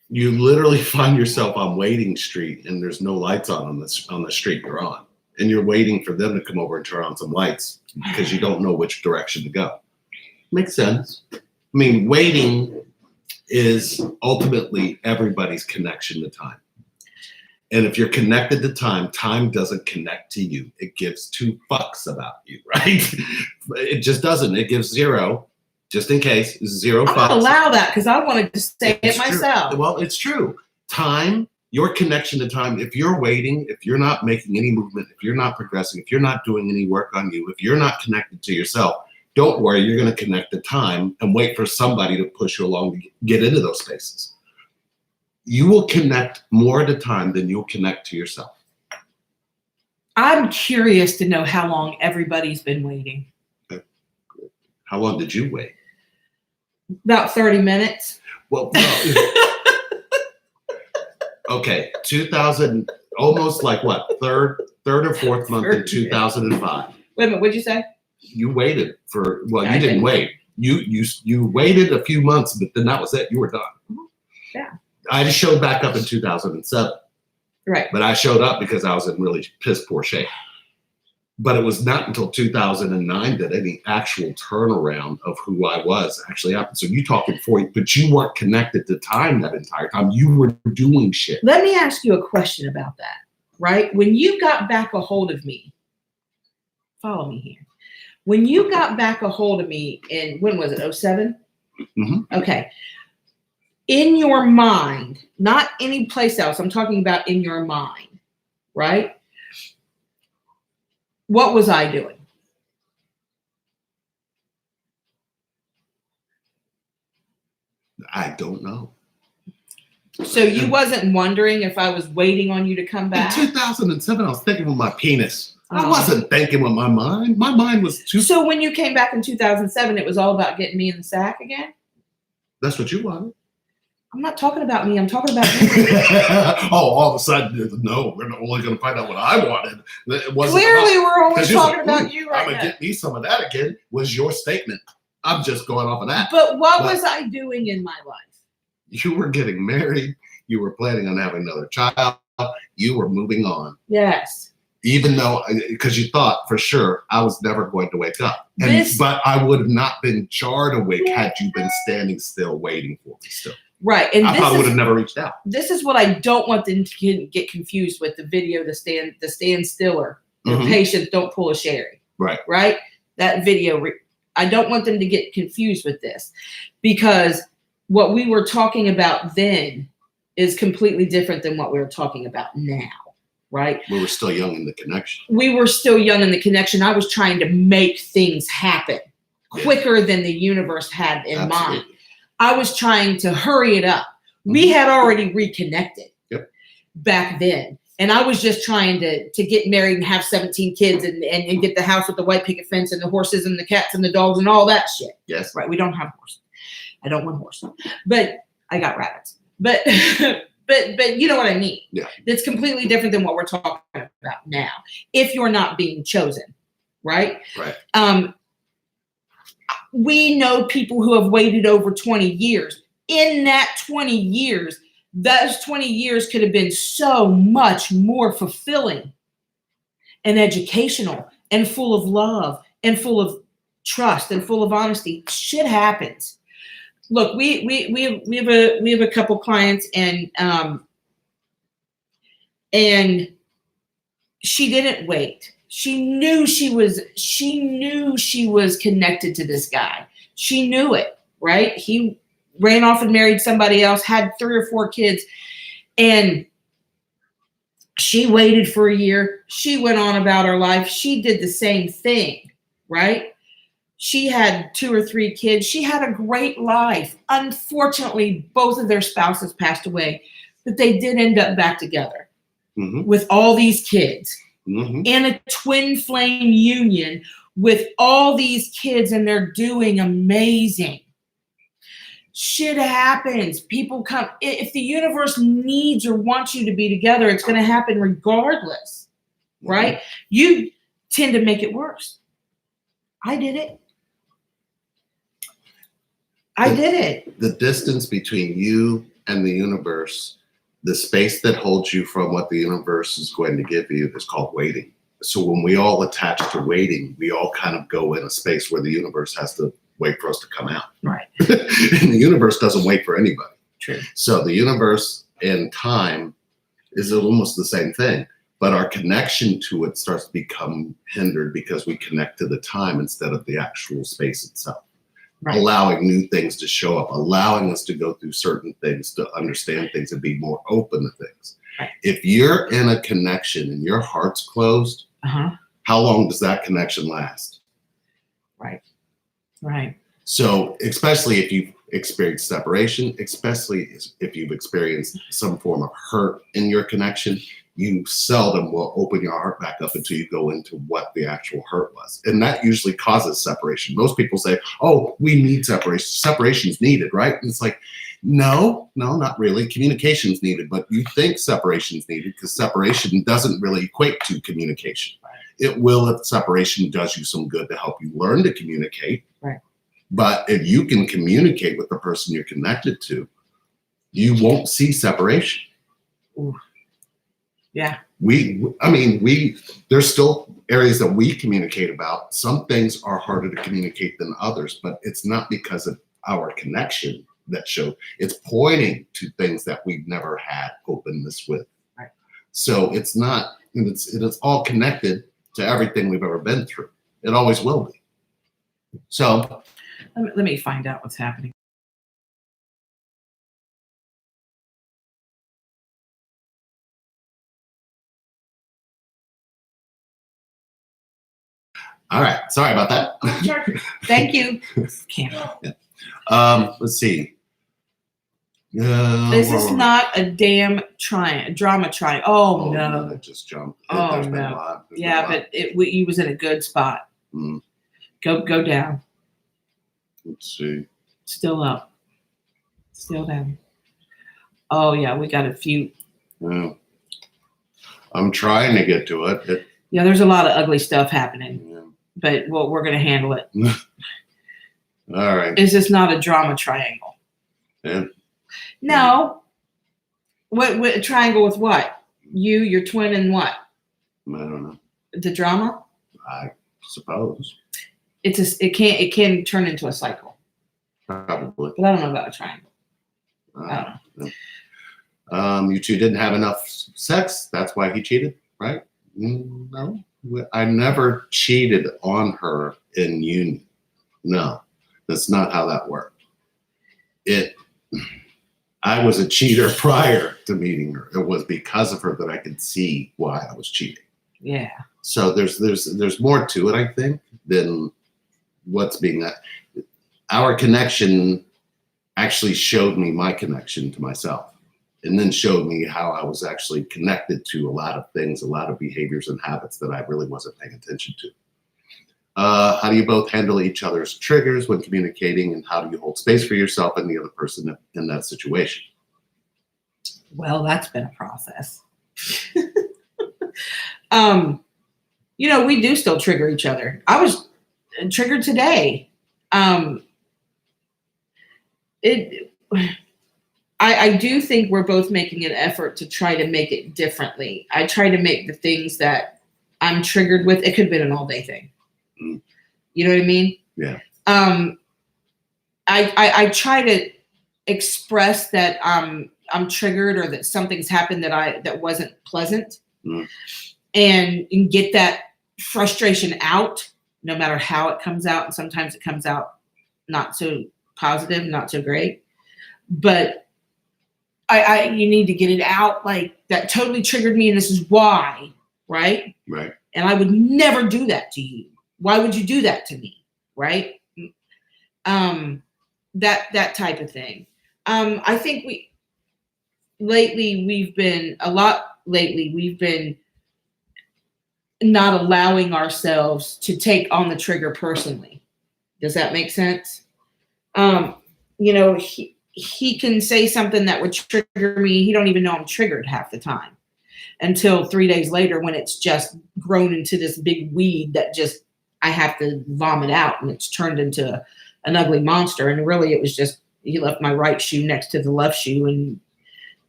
S1: You literally find yourself on Waiting Street and there's no lights on the street you're on. And you're waiting for them to come over and turn on some lights because you don't know which direction to go. Makes sense. I mean, waiting is ultimately everybody's connection to time. And if you're connected to time, time doesn't connect to you. It gives two fucks about you, right? It just doesn't. It gives zero, just in case, zero fucks.
S2: I'm going to allow that because I wanted to say it myself.
S1: True. Well, it's true. Time, your connection to time, if you're waiting, if you're not making any movement, if you're not progressing, if you're not doing any work on you, if you're not connected to yourself, don't worry, you're going to connect to time and wait for somebody to push you along to get into those spaces. You will connect more at a time than you'll connect to yourself.
S2: I'm curious to know how long everybody's been waiting.
S1: How long did you wait?
S2: About 30 minutes.
S1: Well, no. Okay, 2000, almost like what, third or fourth month in 2005.
S2: Wait a minute, what'd you say?
S1: You waited for, well, you didn't wait. You waited a few months, but then that was it. You were done.
S2: Yeah.
S1: I just showed back up in 2007.
S2: Right.
S1: But I showed up because I was in really piss poor shape. But it was not until 2009 that any actual turnaround of who I was actually happened. So you talking but you weren't connected to time that entire time. You were doing shit.
S2: Let me ask you a question about that, right? When you got back a hold of me, follow me here. When you got back a hold of me in, when was it, 07?
S1: Mm-hmm.
S2: Okay. In your mind, not any place else, I'm talking about in your mind, right? What was I doing?
S1: I don't know.
S2: So you wasn't wondering if I was waiting on you to come back?
S1: In 2007, I was thinking with my penis. I wasn't thinking with my mind. My mind was too...
S2: So when you came back in 2007, it was all about getting me in the sack again?
S1: That's what you wanted.
S2: I'm not talking about me. I'm talking about you.
S1: Oh, all of a sudden, no, we're only going to find out what I wanted. It wasn't
S2: Clearly, we're only
S1: 'cause you're
S2: talking
S1: like,
S2: about you right
S1: I'm going
S2: now.
S1: to get me some of that again, was your statement. I'm just going off of that.
S2: But what was I doing in my life?
S1: You were getting married. You were planning on having another child. You were moving on.
S2: Yes.
S1: Even though, because you thought for sure I was never going to wake up. But I would have not been jarred awake had you been standing still waiting for me still.
S2: Right. And
S1: I probably would have never reached out.
S2: This is what I don't want them to get confused with the video, the stand stiller. The patients don't pull a Sherry.
S1: Right.
S2: Right. That video. I don't want them to get confused with this, because what we were talking about then is completely different than what we're talking about now. Right.
S1: We were still young in the connection.
S2: We were still young in the connection. I was trying to make things happen quicker than the universe had in mind. I was trying to hurry it up. We had already reconnected back then. And I was just trying to get married and have 17 kids and get the house with the white picket fence and the horses and the cats and the dogs and all that shit.
S1: Yes.
S2: Right. We don't have horses. I don't want horses. But I got rabbits. But but you know what I mean?
S1: Yeah.
S2: It's completely different than what we're talking about now. If you're not being chosen. Right?
S1: Right.
S2: We know people who have waited over 20 years. In that 20 years, those 20 years could have been so much more fulfilling and educational and full of love and full of trust and full of honesty. Shit happens. Look, we have a couple clients, and she didn't wait. She knew she was connected to this guy. She knew it, right? He ran off and married somebody else, had 3 or 4 kids, and she waited for a year. She went on about her life. She did the same thing, right? She had 2 or 3 kids. She had a great life. Unfortunately, both of their spouses passed away, but they did end up back together with all these kids. In a twin flame union with all these kids, and they're doing amazing. Shit happens. People come. If the universe needs or wants you to be together, it's going to happen regardless, right? You tend to make it worse. I did it.
S1: The distance between you and the universe, the space that holds you from what the universe is going to give you, is called waiting. So when we all attach to waiting, we all kind of go in a space where the universe has to wait for us to come out.
S2: Right.
S1: And the universe doesn't wait for anybody.
S2: True.
S1: So the universe and time is almost the same thing, but our connection to it starts to become hindered because we connect to the time instead of the actual space itself. Right. Allowing new things to show up, allowing us to go through certain things, to understand things and be more open to things.
S2: Right.
S1: If you're in a connection and your heart's closed, how long does that connection last?
S2: Right. Right.
S1: So especially if you've experienced separation, especially if you've experienced some form of hurt in your connection, you seldom will open your heart back up until you go into what the actual hurt was. And that usually causes separation. Most people say, oh, we need separation. Separation is needed, right? And it's like, no, not really. Communication is needed, but you think separation is needed because separation doesn't really equate to communication. Right. It will if separation does you some good to help you learn to communicate. Right. But if you can communicate with the person you're connected to, you won't see separation.
S2: Ooh. Yeah.
S1: There's still areas that we communicate about. Some things are harder to communicate than others, but it's not because of our connection that show. It's pointing to things that we've never had openness with. Right. So it's not, it is all connected to everything we've ever been through. It always will be. So
S2: let me find out what's happening.
S1: All right. Sorry about that.
S2: Sure. Thank you. Camera.
S1: Yeah. Let's see.
S2: This is not a damn drama triangle. Oh no!
S1: It just jumped.
S2: Oh no! Yeah, but he was in a good spot. Mm. Go down.
S1: Let's see.
S2: Still up. Still down. Oh yeah, we got a few.
S1: Yeah. I'm trying to get to it.
S2: Yeah, there's a lot of ugly stuff happening. Yeah. But we're going to handle it.
S1: All right.
S2: Is this not a drama triangle?
S1: Yeah.
S2: No. What triangle with what? You, your twin, and what?
S1: I don't know.
S2: The drama?
S1: I suppose.
S2: It can turn into a cycle.
S1: Probably.
S2: But I don't know about a triangle. I don't know.
S1: You two didn't have enough sex. That's why he cheated, right? No, I never cheated on her in union. No, that's not how that worked. I was a cheater prior to meeting her. It was because of her that I could see why I was cheating.
S2: Yeah.
S1: So there's more to it, I think, than what's being. Our connection actually showed me my connection to myself, and then showed me how I was actually connected to a lot of things, a lot of behaviors and habits that I really wasn't paying attention to. How do you both handle each other's triggers when communicating, and how do you hold space for yourself and the other person in that situation?
S2: Well, that's been a process. We do still trigger each other. I was triggered today. I do think we're both making an effort to try to make it differently. I try to make the things that I'm triggered with. It could have been an all day thing.
S1: Mm.
S2: You know what I mean?
S1: Yeah.
S2: I try to express that I'm triggered, or that something's happened that wasn't pleasant, and get that frustration out, no matter how it comes out. And sometimes it comes out not so positive, not so great, but you need to get it out. Like, that totally triggered me, and this is why, right?
S1: Right.
S2: And I would never do that to you. Why would you do that to me? Right? That type of thing. I think we've been not allowing ourselves to take on the trigger personally. Does that make sense? He can say something that would trigger me. He don't even know I'm triggered half the time, until 3 days later, when it's just grown into this big weed that just I have to vomit out, and it's turned into an ugly monster. And really, it was just he left my right shoe next to the left shoe and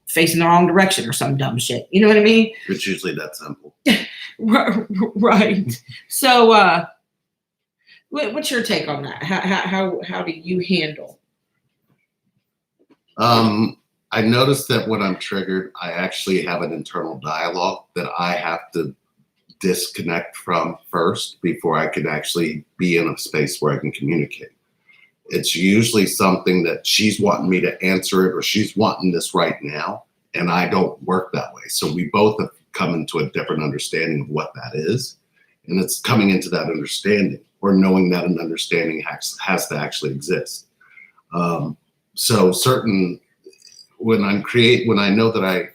S2: facing the wrong direction, or some dumb shit. You know what I mean?
S1: It's usually that simple.
S2: Right. So, what's your take on that? How do you handle?
S1: I noticed that when I'm triggered, I actually have an internal dialogue that I have to disconnect from first before I can actually be in a space where I can communicate. It's usually something that she's wanting me to answer it, or she's wanting this right now, and I don't work that way. So we both have come into a different understanding of what that is, and it's coming into that understanding, or knowing that an understanding has to actually exist. So when I know that I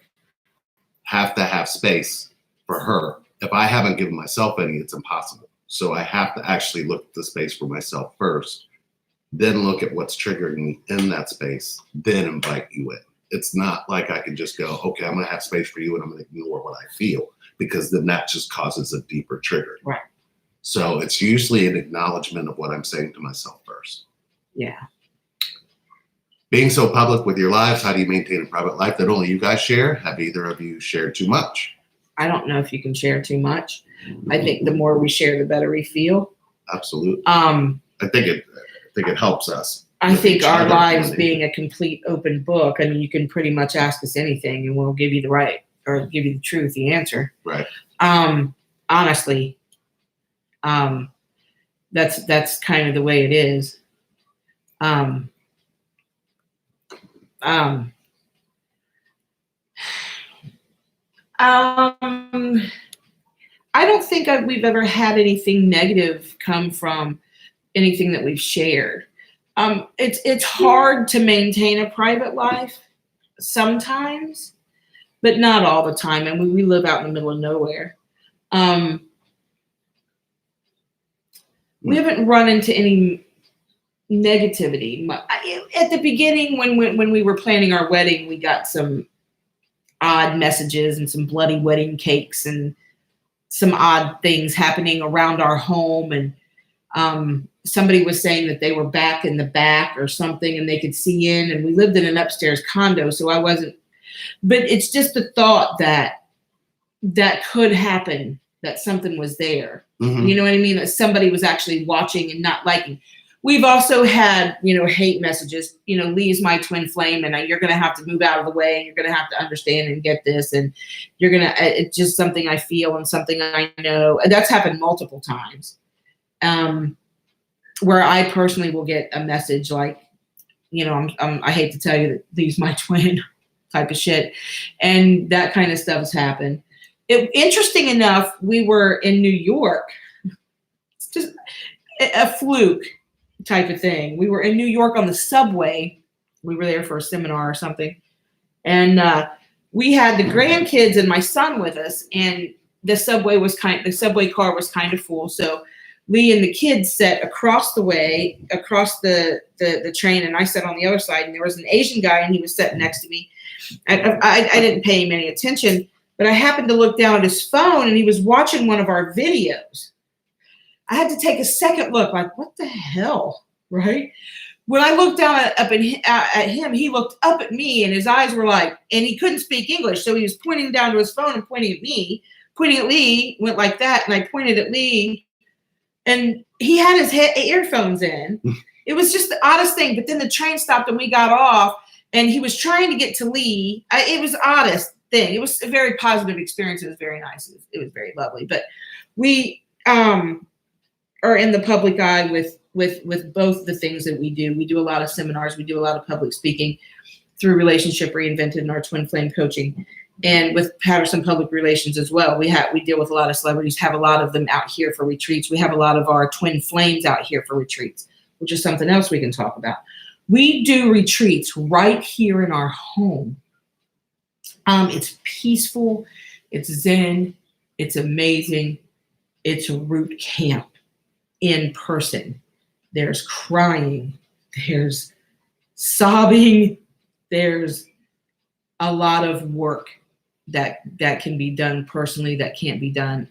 S1: have to have space for her, if I haven't given myself any, it's impossible. So I have to actually look at the space for myself first, then look at what's triggering me in that space, then invite you in. It's not like I can just go, okay, I'm going to have space for you and I'm going to ignore what I feel, because then that just causes a deeper trigger.
S2: Right.
S1: So it's usually an acknowledgement of what I'm saying to myself first.
S2: Yeah. Being
S1: so public with your lives, how do you maintain a private life that only you guys share? Have either of you shared too much?
S2: I don't know if you can share too much. I think the more we share, the better we feel.
S1: Absolutely. I think it helps us.
S2: I think our lives being a complete open book, I mean, you can pretty much ask us anything and we'll give you the truth, the answer.
S1: Right.
S2: Honestly, that's kind of the way it is. I don't think we've ever had anything negative come from anything that we've shared. It's hard to maintain a private life sometimes, but not all the time. And we live out in the middle of nowhere. We haven't run into any negativity. At the beginning, when we were planning our wedding, we got some odd messages and some bloody wedding cakes and some odd things happening around our home. And somebody was saying that they were back in the back or something and they could see in. And we lived in an upstairs condo, so I wasn't But it's just the thought that that could happen, that something was there.
S1: Mhm.
S2: You know what I mean? That somebody was actually watching and not liking. We've also had, hate messages. Lee's my twin flame, and you're going to have to move out of the way, and you're going to have to understand and get this, and it's just something I feel and something I know. And that's happened multiple times. Where I personally will get a message like, I hate to tell you that Lee's my twin type of shit. And that kind of stuff has happened. Interesting enough, we were in New York. It's just a fluke type of thing. We were in New York on the subway. We were there for a seminar or something. And we had the grandkids and my son with us, and the subway car was kind of full. So Lee and the kids sat across the way, across the train, and I sat on the other side, and there was an Asian guy, and he was sitting next to me. I didn't pay him any attention, but I happened to look down at his phone, and he was watching one of our videos. I had to take a second look, like, what the hell, right? When I looked down at him, he looked up at me, and his eyes were like, and he couldn't speak English, so he was pointing down to his phone and pointing at me, pointing at Lee, went like that, and I pointed at Lee, and he had his earphones in. It was just the oddest thing, but then the train stopped, and we got off, and he was trying to get to Lee. It was the oddest thing. It was a very positive experience. It was very nice. It was very lovely, but we are in the public eye with both the things that we do. We do a lot of seminars. We do a lot of public speaking through Relationship Reinvented and our Twin Flame coaching, and with Patterson Public Relations as well. We deal with a lot of celebrities, have a lot of them out here for retreats. We have a lot of our Twin Flames out here for retreats, which is something else we can talk about. We do retreats right here in our home. It's peaceful. It's zen. It's amazing. It's a root camp in person. There's crying. There's sobbing. There's a lot of work that can be done personally that can't be done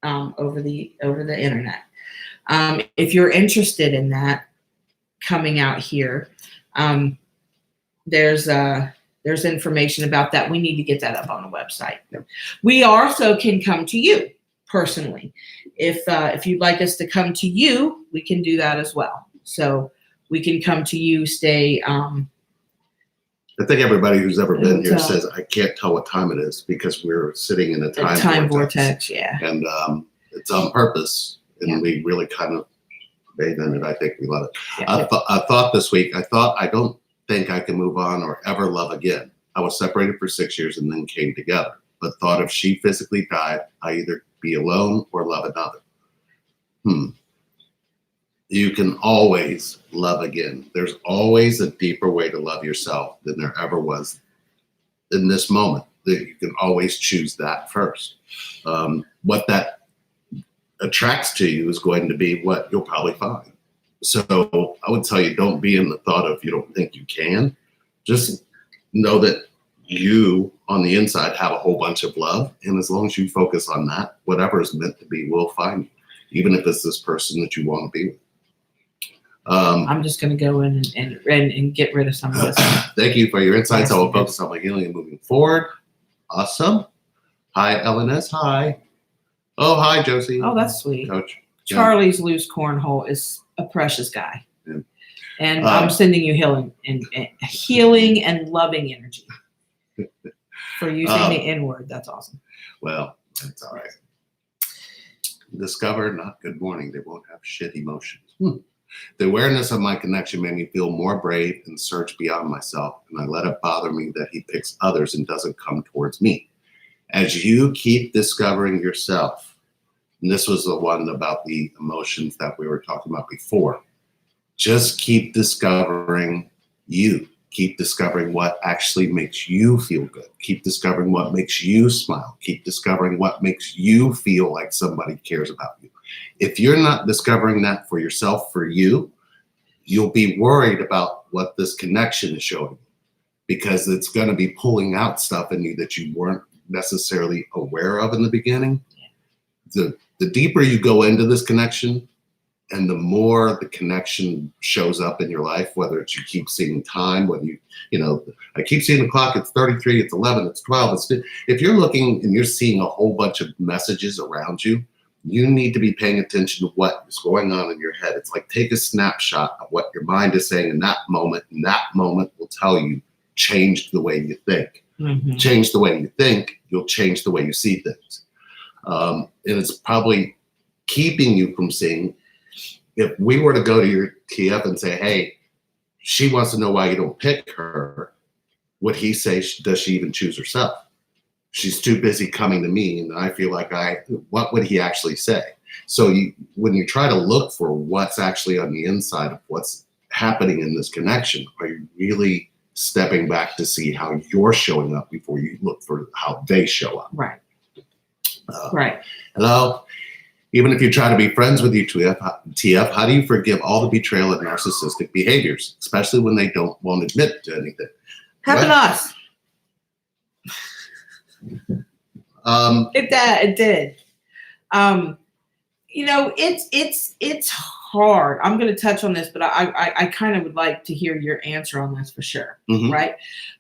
S2: over the internet. If you're interested in that, coming out here, there's information about that. We need to get that up on the website. We also can come to you personally. If you'd like us to come to you, we can do that as well. So we can come to you, stay.
S1: I think everybody who's ever been here says, I can't tell what time it is because we're sitting in a time
S2: vortex. Yeah.
S1: And it's on purpose. And we really kind of bathe in it. I think we love it. Yeah. I thought this week, I don't think I can move on or ever love again. I was separated for 6 years and then came together, but thought if she physically died, I either be alone or love another. You can always love again. There's always a deeper way to love yourself than there ever was in this moment. That you can always choose that first. What that attracts to you is going to be what you'll probably find. So I would tell you, don't be in the thought of you don't think you can. Just know that you on the inside have a whole bunch of love. And as long as you focus on that, whatever is meant to be will find you, even if it's this person that you want to be with.
S2: I'm just going to go in and get rid of some of this.
S1: Thank you for your insights. I will focus on my healing and moving forward. Awesome. Hi, LNS. Hi. Oh, hi, Josie.
S2: Oh, that's sweet.
S1: Coach.
S2: Charlie's Loose Cornhole is a precious guy.
S1: Yeah.
S2: And I'm sending you healing and loving energy for using the N word. That's awesome.
S1: Well, that's all right. Discover, not good morning. They won't have shit emotions. The awareness of my connection made me feel more brave and search beyond myself. And I let it bother me that he picks others and doesn't come towards me. As you keep discovering yourself, and this was the one about the emotions that we were talking about before, just keep discovering you. Keep discovering what actually makes you feel good. Keep discovering what makes you smile. Keep discovering what makes you feel like somebody cares about you. If you're not discovering that for yourself, for you, you'll be worried about what this connection is showing you, because it's going to be pulling out stuff in you that you weren't necessarily aware of in the beginning. The deeper you go into this connection, And the more the connection shows up in your life, whether it's you keep seeing time, whether I keep seeing the clock, it's 33, it's 11, it's 12. If you're looking and you're seeing a whole bunch of messages around you, you need to be paying attention to what is going on in your head. It's like take a snapshot of what your mind is saying in that moment, and that moment will tell you, change the way you think.
S2: Mm-hmm.
S1: Change the way you think, you'll change the way you see things. And it's probably keeping you from seeing. If we were to go to your TF and say, hey, she wants to know why you don't pick her, would he say, does she even choose herself? She's too busy coming to me, and I feel like what would he actually say? So when you try to look for what's actually on the inside of what's happening in this connection, are you really stepping back to see how you're showing up before you look for how they show up?
S2: Right. Right.
S1: Hello? Even if you try to be friends with you, TF, how do you forgive all the betrayal and narcissistic behaviors, especially when they won't admit to anything?
S2: Happened to us. It did. It's hard. I'm going to touch on this, but I kind of would like to hear your answer on this for sure.
S1: Mm-hmm.
S2: Right.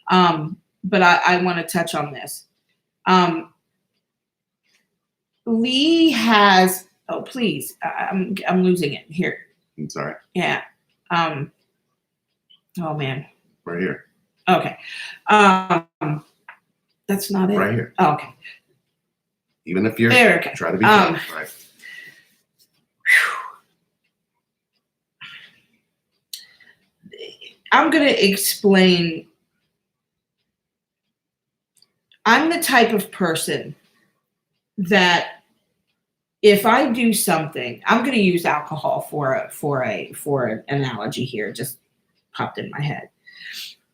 S2: But I want to touch on this. Lee has, oh, please, I'm losing it here.
S1: I'm sorry.
S2: Yeah. Oh man.
S1: Right here.
S2: Okay. That's not it.
S1: Right here.
S2: Oh, okay.
S1: Even if you're
S2: okay.
S1: Try to be right.
S2: I'm going to explain. I'm the type of person that if I do something, I'm going to use alcohol for an analogy here. Just popped in my head.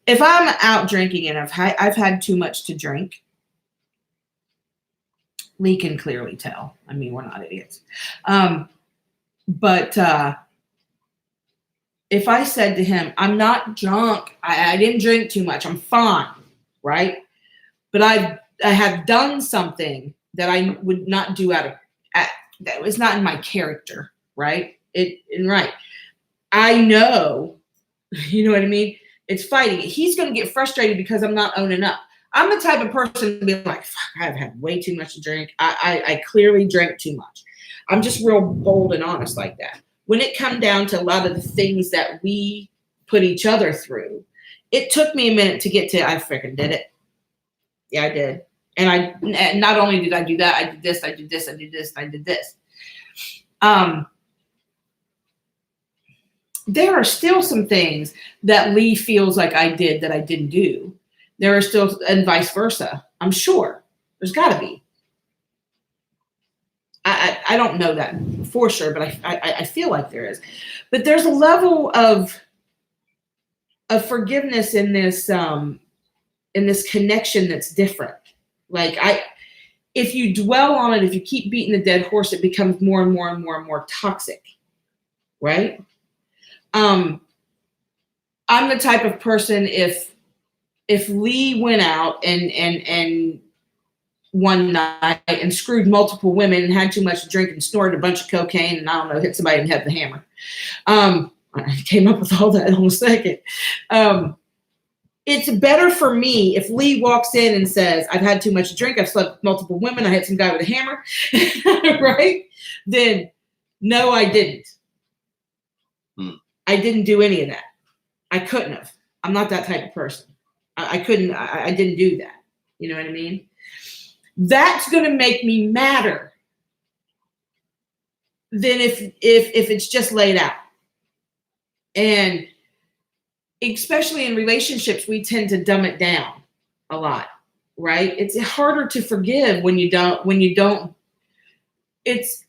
S2: If I'm out drinking and I've had too much to drink, Lee can clearly tell. I mean, we're not idiots. But if I said to him, I'm not drunk, I didn't drink too much, I'm fine, right? But I have done something that I would not do that was not in my character, right? Right. I know, you know what I mean? It's fighting. He's going to get frustrated because I'm not owning up. I'm the type of person to be like, fuck, I've had way too much to drink. I clearly drank too much. I'm just real bold and honest like that. When it come down to a lot of the things that we put each other through, it took me a minute to get to, I freaking did it. Yeah, I did. And not only did I do that, I did this, I did this, I did this, I did this. There are still some things that Lee feels like I did that I didn't do. There are still, and vice versa. I'm sure there's got to be. I don't know that for sure, but I feel like there is. But there's a level of forgiveness in this connection that's different. Like if you dwell on it, if you keep beating the dead horse, it becomes more and more and more and more toxic, right? I'm the type of person if Lee went out and one night and screwed multiple women and had too much to drink and snorted a bunch of cocaine and I don't know, hit somebody in the head with a hammer. I came up with all that in a second. It's better for me if Lee walks in and says, I've had too much to drink, I've slept with multiple women, I hit some guy with a hammer, right? Then no, I didn't. I didn't do any of that. I couldn't have. I'm not that type of person. I couldn't, I didn't do that. You know what I mean? That's going to make me madder than if it's just laid out. And especially in relationships, we tend to dumb it down a lot, right? It's harder to forgive when you don't, it's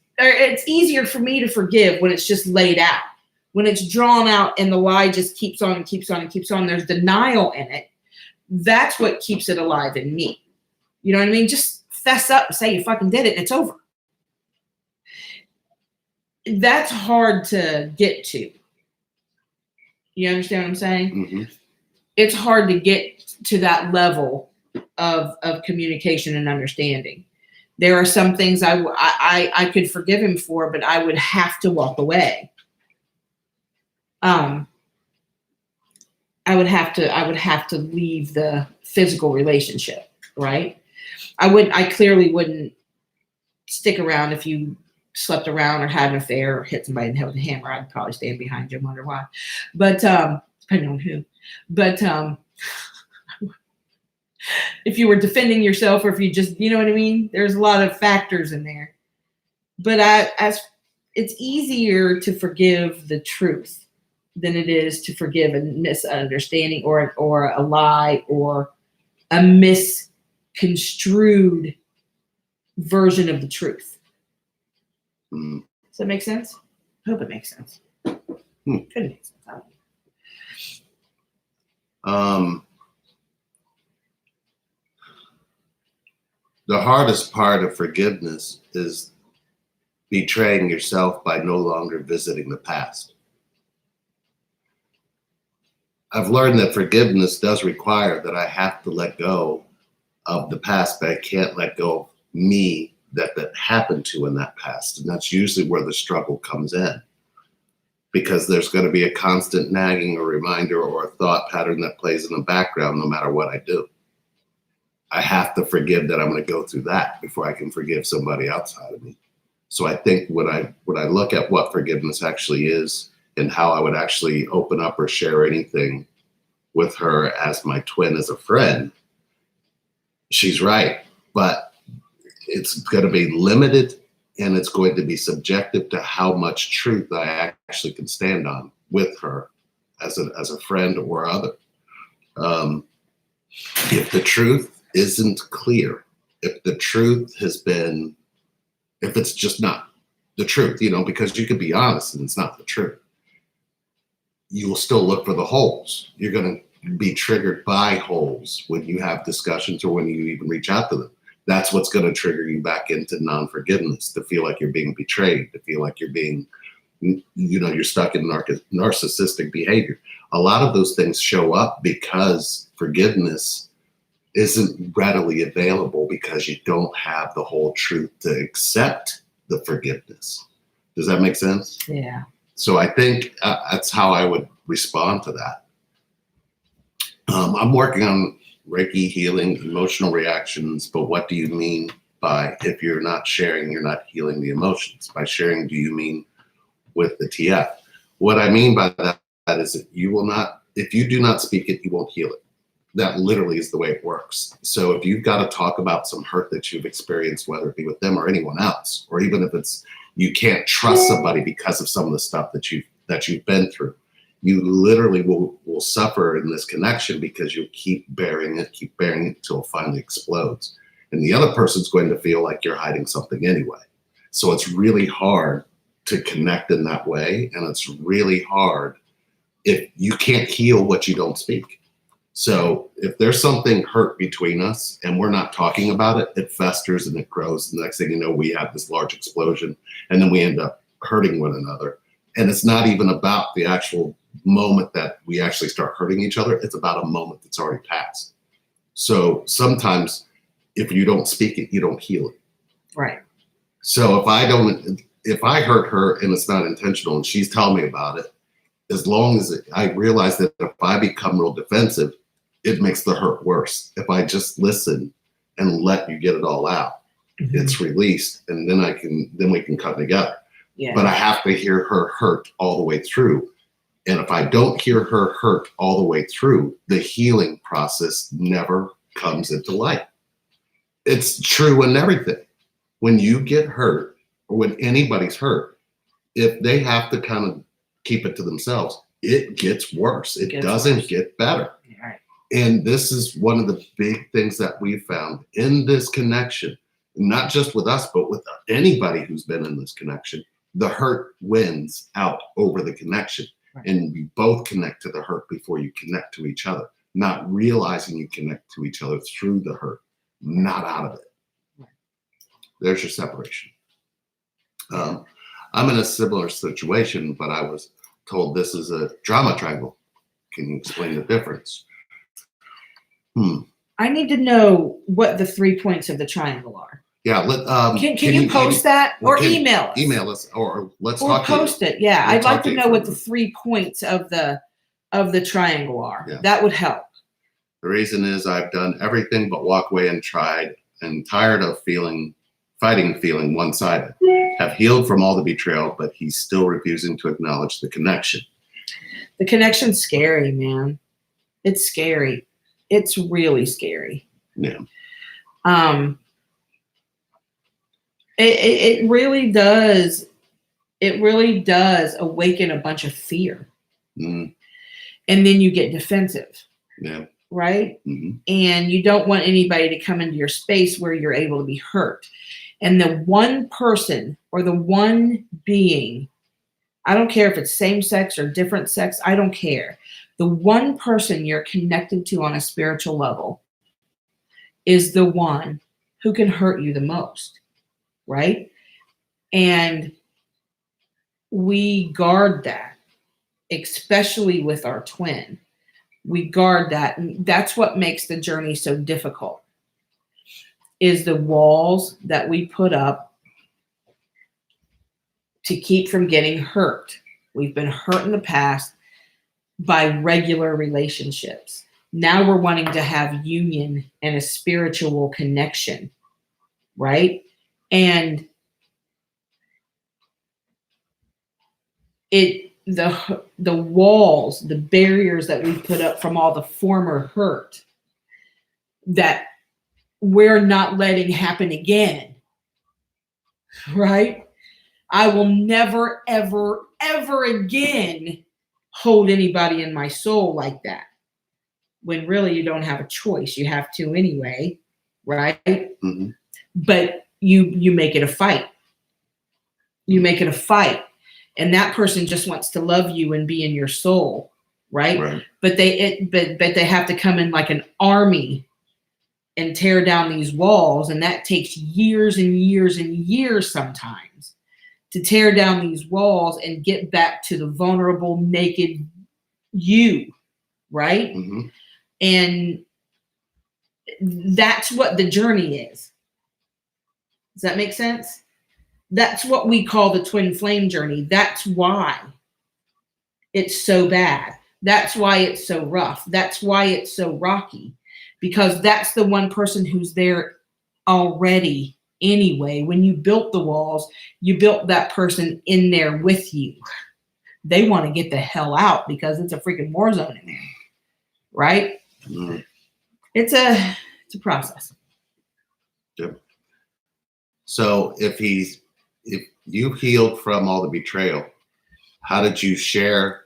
S2: easier for me to forgive when it's just laid out. When it's drawn out and the lie just keeps on and keeps on and keeps on, there's denial in it. That's what keeps it alive in me. You know what I mean? Just fess up and say you fucking did it and it's over. That's hard to get to. You understand what I'm saying? Mm-hmm. It's hard to get to that level of communication and understanding. There are some things I could forgive him for, but I would have to walk away. I would have to leave the physical relationship, right? I clearly wouldn't stick around if you slept around or had an affair or hit somebody in the head with a hammer. I'd probably stand behind you and wonder why. But depending on who. But if you were defending yourself, or if you just, you know what I mean? There's a lot of factors in there. But it's easier to forgive the truth than it is to forgive a misunderstanding or a lie or a misconstrued version of the truth.
S1: Mm.
S2: Does that make sense? I hope it makes sense. Could make sense.
S1: The hardest part of forgiveness is betraying yourself by no longer visiting the past. I've learned that forgiveness does require that I have to let go of the past, but I can't let go of me that happened to in that past. And that's usually where the struggle comes in, because there's going to be a constant nagging or reminder or a thought pattern that plays in the background no matter what I do. I have to forgive that I'm going to go through that before I can forgive somebody outside of me. So I think when I look at what forgiveness actually is and how I would actually open up or share anything with her as my twin, as a friend, she's right. But it's going to be limited, and it's going to be subjective to how much truth I actually can stand on with her as a friend or other. If the truth isn't clear, if the truth has been, if it's just not the truth, because you could be honest and it's not the truth, you will still look for the holes. You're going to be triggered by holes when you have discussions or when you even reach out to them. That's what's going to trigger you back into non-forgiveness, to feel like you're being betrayed, to feel like you're being, you're stuck in narcissistic behavior. A lot of those things show up because forgiveness isn't readily available, because you don't have the whole truth to accept the forgiveness. Does that make sense?
S2: Yeah.
S1: So I think that's how I would respond to that. I'm working on Reiki healing, emotional reactions, but what do you mean by, if you're not sharing, you're not healing the emotions? By sharing, do you mean with the TF? What I mean by that is that you will not, if you do not speak it, you won't heal it. That literally is the way it works. So if you've got to talk about some hurt that you've experienced, whether it be with them or anyone else, or even if it's you can't trust somebody because of some of the stuff that you've been through, you literally will suffer in this connection because you'll keep bearing it until it finally explodes. And the other person's going to feel like you're hiding something anyway. So it's really hard to connect in that way. And it's really hard if you can't heal what you don't speak. So if there's something hurt between us and we're not talking about it, it festers and it grows. And the next thing you know, we have this large explosion, and then we end up hurting one another. And it's not even about the actual moment that we actually start hurting each other. It's about a moment that's already passed. So sometimes if you don't speak it, you don't heal it.
S2: Right.
S1: So if I hurt her and it's not intentional and she's telling me about it, as long as I realize that if I become real defensive, it makes the hurt worse. If I just listen and let you get it all out, it's released, and then we can come together.
S2: Yeah.
S1: But I have to hear her hurt all the way through. And if I don't hear her hurt all the way through, the healing process never comes into light. It's true in everything. When you get hurt, or when anybody's hurt, if they have to kind of keep it to themselves, it gets worse. It doesn't get better.
S2: Right.
S1: And this is one of the big things that we found in this connection, not just with us, but with anybody who's been in this connection. The hurt wins out over the connection. Right. And you both connect to the hurt before you connect to each other, not realizing you connect to each other through the hurt, not out of it. Right. There's your separation. I'm in a similar situation, but I was told this is a drama triangle. Can you explain the difference?
S2: I need to know what the 3 points of the triangle are.
S1: Yeah.
S2: Can you post that or email us?
S1: Email us or let's
S2: or
S1: talk
S2: post
S1: to you.
S2: it. Yeah,
S1: We'll
S2: I'd like
S1: talk
S2: to
S1: to you
S2: know what the
S1: further.
S2: 3 points of the triangle are.
S1: Yeah.
S2: That would help.
S1: The reason is I've done everything but walk away and tried and tired of feeling one-sided. Have healed from all the betrayal, but he's still refusing to acknowledge the connection.
S2: The connection's scary, man. It's scary. It's really scary.
S1: Yeah.
S2: It really does. It really does awaken a bunch of fear.
S1: Mm.
S2: And then you get defensive.
S1: Yeah.
S2: Right?
S1: Mm-hmm.
S2: And you don't want anybody to come into your space where you're able to be hurt. And the one person or the one being, I don't care if it's same sex or different sex, I don't care. The one person you're connected to on a spiritual level is the one who can hurt you the most, right? And we guard that, especially with our twin. We guard that. And that's what makes the journey so difficult, is the walls that we put up to keep from getting hurt. We've been hurt in the past by regular relationships. Now we're wanting to have union and a spiritual connection, right? And the walls, the barriers that we've put up from all the former hurt that we're not letting happen again, right? I will never, ever, ever again hold anybody in my soul like that. When really you don't have a choice. You have to anyway, right?
S1: Mm-hmm.
S2: But you make it a fight. You make it a fight. And that person just wants to love you and be in your soul, right? But they have to come in like an army and tear down these walls, and that takes years and years and years sometimes to tear down these walls and get back to the vulnerable, naked you, right?
S1: Mm-hmm.
S2: And that's what the journey is. Does that make sense? That's what we call the twin flame journey. That's why it's so bad. That's why it's so rough. That's why it's so rocky, because that's the one person who's there already anyway. When you built the walls, you built that person in there with you. They want to get the hell out because it's a freaking war zone in there, right?
S1: Mm-hmm.
S2: It's a process.
S1: Yep. So if you healed from all the betrayal, how did you share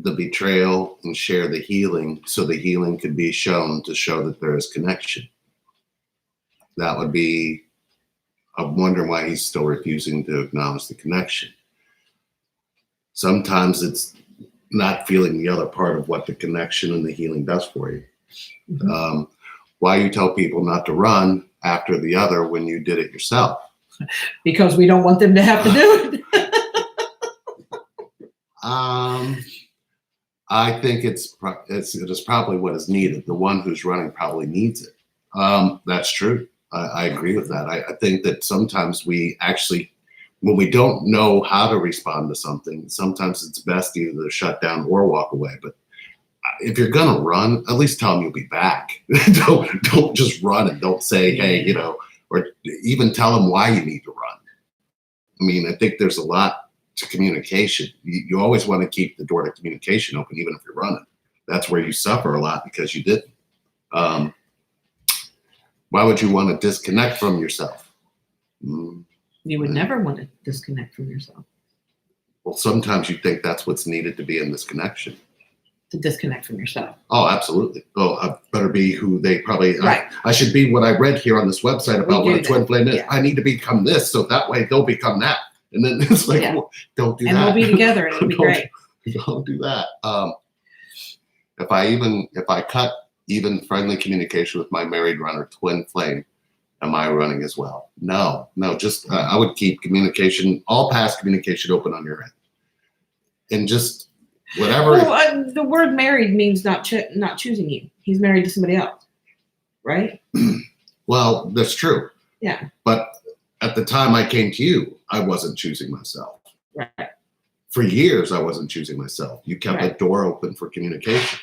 S1: the betrayal and share the healing so the healing could be shown to show that there is connection? That would be, I'm wondering why he's still refusing to acknowledge the connection. Sometimes it's not feeling the other part of what the connection and the healing does for you. Mm-hmm. Why you tell people not to run after the other when you did it yourself?
S2: Because we don't want them to have to do it.
S1: I think it is probably what is needed. The one who's running probably needs it. That's true. I agree with that. I think that sometimes we actually, when we don't know how to respond to something, sometimes it's best either to shut down or walk away. But if you're gonna run, at least tell them you'll be back. don't just run and don't say, hey, or even tell them why you need to run. I mean, I think there's a lot to communication. You always want to keep the door to communication open, even if you're running. That's where you suffer a lot because you didn't. Why would you want to disconnect from yourself?
S2: You would never want to disconnect from yourself.
S1: Well, sometimes you think that's what's needed to be in this connection.
S2: To disconnect from yourself.
S1: Oh, absolutely. Oh, I better be who they probably,
S2: right.
S1: I should be what I read here on this website about what a twin flame is.
S2: Yeah.
S1: I need to become this, so that way they'll become that. And then it's like, well, don't do that.
S2: And we'll be together and it'll be great.
S1: Don't do that. If I cut even friendly communication with my married runner, twin flame, am I running as well? No, just I would keep communication, all past communication open on your end. And just whatever.
S2: Well, the word married means not choosing you. He's married to somebody else, right?
S1: Well, that's true.
S2: Yeah.
S1: But at the time I came to you, I wasn't choosing myself.
S2: Right.
S1: For years, I wasn't choosing myself. You kept
S2: Right.
S1: a door open for communication.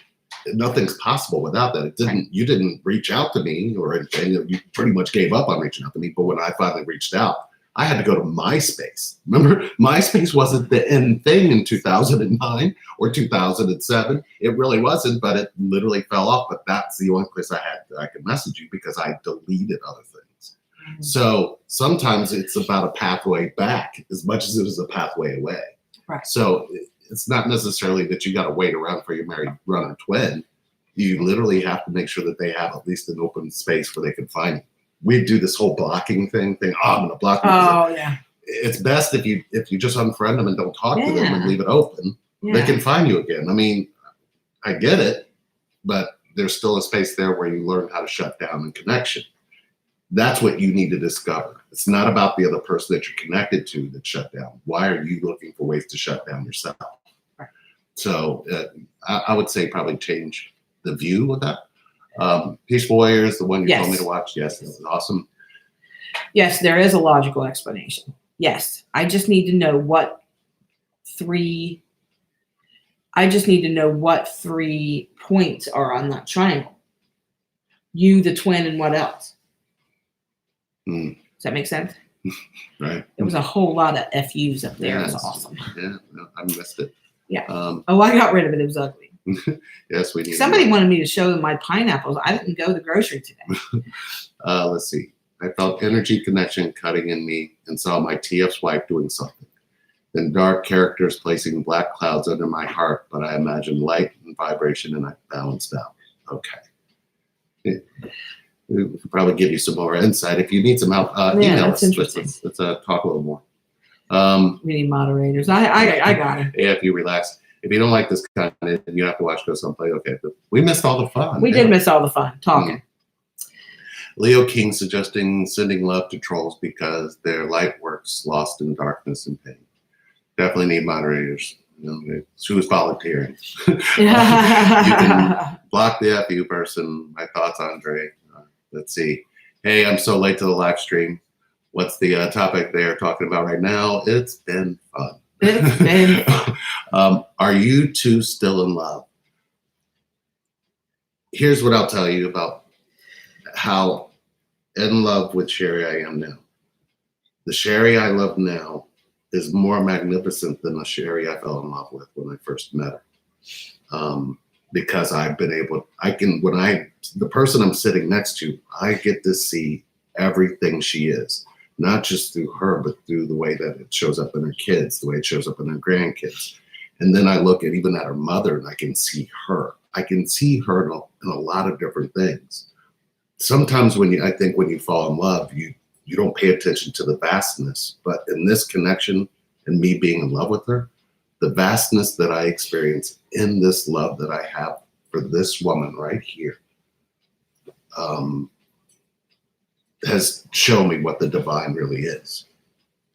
S1: Nothing's possible without that. You didn't reach out to me or anything. You pretty much gave up on reaching out to me. But when I finally reached out, I had to go to MySpace. Remember, MySpace wasn't the end thing in 2009 or 2007. It really wasn't, but it literally fell off. But that's the only place I had that I could message you because I deleted other things. Mm-hmm. So sometimes it's about a pathway back as much as it is a pathway away.
S2: Right.
S1: So it's not necessarily that you got to wait around for your married runner twin. You literally have to make sure that they have at least an open space where they can find you. We do this whole blocking thing. Oh, I'm going to block them.
S2: Oh, yeah.
S1: It's best if you just unfriend them and don't talk to them and leave it open. Yeah. They can find you again. I mean, I get it, but there's still a space there where you learn how to shut down in connection. That's what you need to discover. It's not about the other person that you're connected to that shut down. Why are you looking for ways to shut down yourself? Right. So I would say probably change the view of that. Peaceful Warriors, the one you told me to watch. Yes, this is awesome.
S2: Yes, there is a logical explanation. Yes, I just need to know what three points are on that triangle. You, the twin, and what else? Does that make sense?
S1: Right.
S2: There was a whole lot of FUs up there. Yes. It was awesome.
S1: Yeah, I missed it.
S2: Yeah. I got rid of it. It was ugly.
S1: Yes, we need.
S2: Somebody wanted me to show them my pineapples. I didn't go to the grocery today.
S1: Let's see. I felt energy connection cutting in me and saw my TF's wife doing something. Then dark characters placing black clouds under my heart, but I imagined light and vibration and I balanced out. Okay. We could probably give you some more insight. If you need some help, email us. Let's talk a little more.
S2: We need moderators. I got it.
S1: Yeah, if you relax. If you don't like this content, you have to watch Go Someplace. Okay, but we missed all the fun.
S2: We did miss all the fun talking.
S1: Leo King suggesting sending love to trolls because their light works lost in darkness and pain. Definitely need moderators. Who's volunteering? You can block the FU person. My thoughts, Andre. Let's see. Hey, I'm so late to the live stream. What's the topic they're talking about right now? It's been fun.
S2: It's been fun.
S1: Are you two still in love? Here's what I'll tell you about how in love with Sherry I am now. The Sherry I love now is more magnificent than the Sherry I fell in love with when I first met her. Because I've been able, the person I'm sitting next to, I get to see everything she is, not just through her, but through the way that it shows up in her kids, the way it shows up in her grandkids. And then I look even at her mother and I can see her. I can see her in a lot of different things. Sometimes when you fall in love, you don't pay attention to the vastness, but in this connection and me being in love with her, the vastness that I experience in this love that I have for this woman right here has shown me what the divine really is.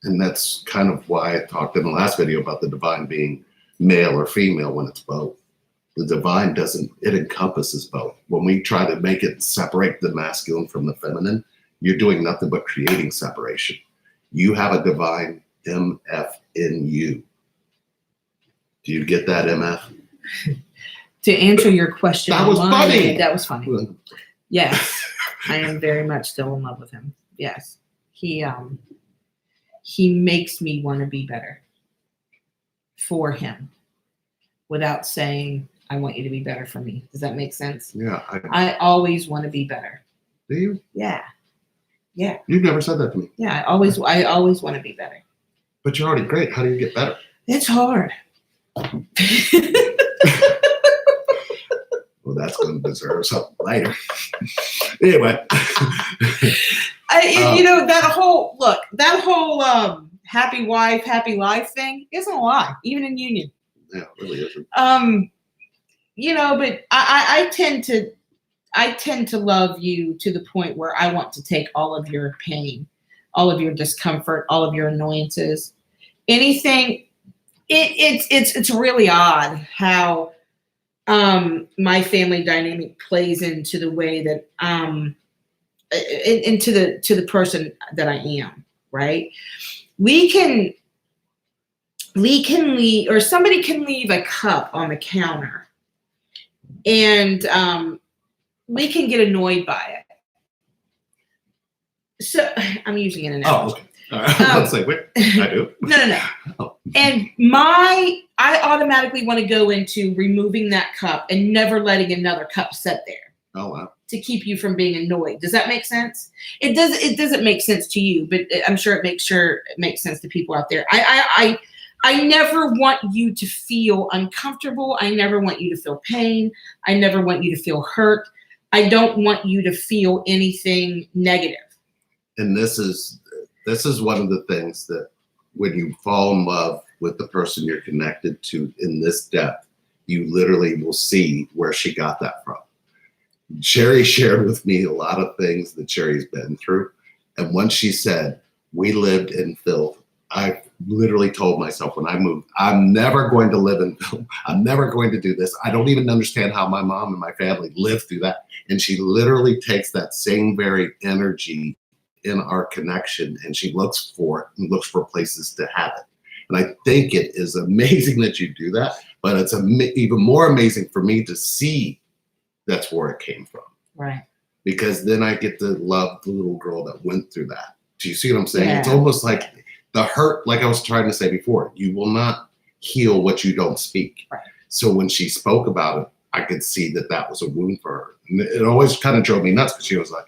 S1: And that's kind of why I talked in the last video about the divine being male or female when it's both. The divine it encompasses both. When we try to make it separate the masculine from the feminine, you're doing nothing but creating separation. You have a divine MF in you. Do you get that, MF?
S2: To answer your question,
S1: that was funny.
S2: That was funny. Yes, I am very much still in love with him. Yes, he makes me want to be better for him, without saying, "I want you to be better for me." Does that make sense?
S1: Yeah.
S2: I always want to be better.
S1: Do you?
S2: Yeah. Yeah.
S1: You've never said that to me.
S2: Yeah, I always want to be better.
S1: But you're already great. How do you get better?
S2: It's hard.
S1: Well, that's going to deserve something later. Anyway.
S2: That whole happy wife, happy life thing isn't a lie, even in union.
S1: Yeah, it really isn't.
S2: But I tend to love you to the point where I want to take all of your pain, all of your discomfort, all of your annoyances, anything. It's really odd how my family dynamic plays into the way that into the person that I am. right? We can leave, or somebody can leave a cup on the counter, and we can get annoyed by it. So I'm using an analogy.
S1: Oh, okay. All right. Let's say, wait, I do.
S2: No.
S1: Oh.
S2: And I automatically want to go into removing that cup and never letting another cup sit there.
S1: Oh, wow.
S2: To keep you from being annoyed. Does that make sense? It does. It doesn't make sense to you, but I'm sure it makes sense to people out there. I never want you to feel uncomfortable. I never want you to feel pain. I never want you to feel hurt. I don't want you to feel anything negative.
S1: And this is one of the things that when you fall in love with the person you're connected to in this depth, you literally will see where she got that from. Sherry shared with me a lot of things that Sherry's been through. And once she said, we lived in filth, I literally told myself when I moved, I'm never going to live in filth. I'm never going to do this. I don't even understand how my mom and my family lived through that. And she literally takes that same very energy in our connection, and she looks for places to have it. And I think it is amazing that you do that, but it's even more amazing for me to see that's where it came from.
S2: Right.
S1: Because then I get to love the little girl that went through that. Do you see what I'm saying?
S2: Yeah.
S1: It's almost like the hurt, like I was trying to say before, you will not heal what you don't speak.
S2: Right.
S1: So when she spoke about it, I could see that was a wound for her. And it always kind of drove me nuts because she was like,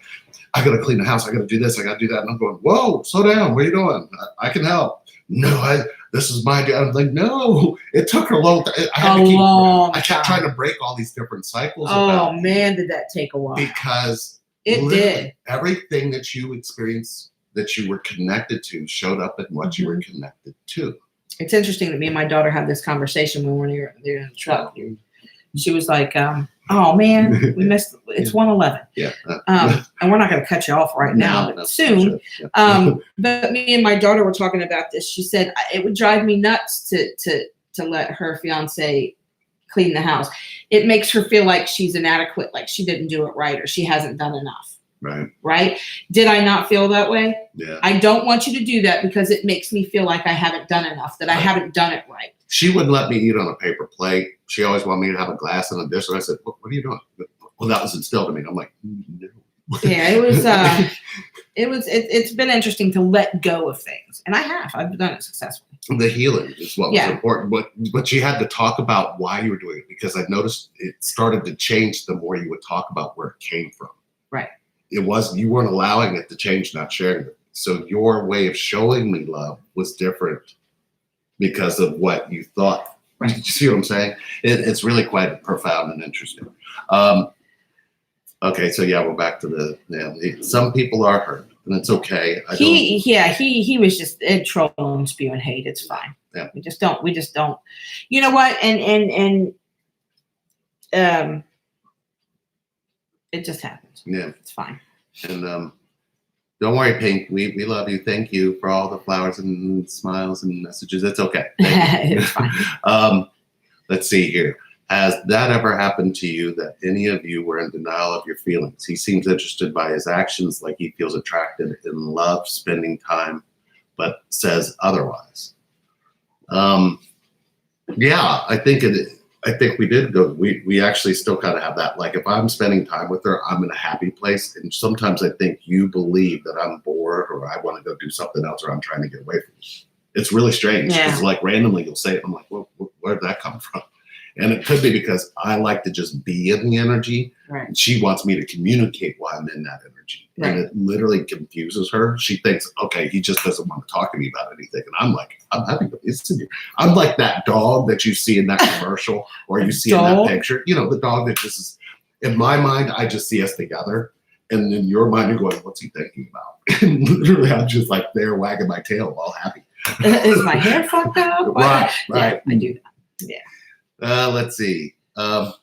S1: I got to clean the house. I got to do this. I got to do that. And I'm going, whoa, slow down. What are you doing? I can help. No, this is my idea. I'm like, no, it took her a long time. I kept trying to break all these different cycles.
S2: Oh, man, did that take a while.
S1: Because
S2: it did.
S1: Everything that you experienced, that you were connected to, showed up in what you were connected to.
S2: It's interesting that me and my daughter had this conversation when we were in the truck. She was like, oh, man, we missed. It's 1:11.
S1: Yeah.
S2: And we're not going to cut you off right now, but soon. But me and my daughter were talking about this. She said it would drive me nuts to let her fiance clean the house. It makes her feel like she's inadequate, like she didn't do it right, or she hasn't done enough. Right. Did I not feel that way?
S1: Yeah.
S2: I don't want you to do that because it makes me feel like I haven't done enough, that I haven't done it right.
S1: She wouldn't let me eat on a paper plate. She always wanted me to have a glass and a dish. And I said, what are you doing? Well, that was instilled in me. I'm like, no.
S2: Yeah, it was, it's been interesting to let go of things. And I've done it successfully.
S1: The healing is what was important. But you had to talk about why you were doing it, because I noticed it started to change the more you would talk about where it came from.
S2: Right.
S1: You weren't allowing it to change, not sharing it. So your way of showing me love was different because of what you thought. Right. You see what I'm saying? It's really quite profound and interesting. Okay, so yeah, we're back to some people are hurt, and it's okay.
S2: He was just trolling, spewing hate. It's fine.
S1: Yeah.
S2: We just don't. You know what? And it just happens.
S1: Yeah,
S2: it's fine.
S1: And don't worry, Pink. We love you. Thank you for all the flowers and smiles and messages. It's okay.
S2: It's fine.
S1: Let's see here. Has that ever happened to you that any of you were in denial of your feelings? He seems interested by his actions, like he feels attracted and loves spending time, but says otherwise. Yeah, I think we did go. We actually still kind of have that. Like if I'm spending time with her, I'm in a happy place, and sometimes I think you believe that I'm bored or I want to go do something else or I'm trying to get away from you. It's really strange because like randomly you'll say it. I'm like, well, where did that come from? And it could be because I like to just be in the energy.
S2: Right.
S1: And she wants me to communicate why I'm in that energy. Right. And it literally confuses her. She thinks, okay, he just doesn't want to talk to me about anything. And I'm like, I'm happy to listen to you. I'm like that dog that you see in that commercial or you see in that picture. You know, the dog that just is, in my mind, I just see us together. And in your mind, you're going, what's he thinking about? And literally, I'm just like there wagging my tail all happy.
S2: Is my hair fucked up?
S1: Right.
S2: Yeah, I do that. Yeah.
S1: Let's see. I'm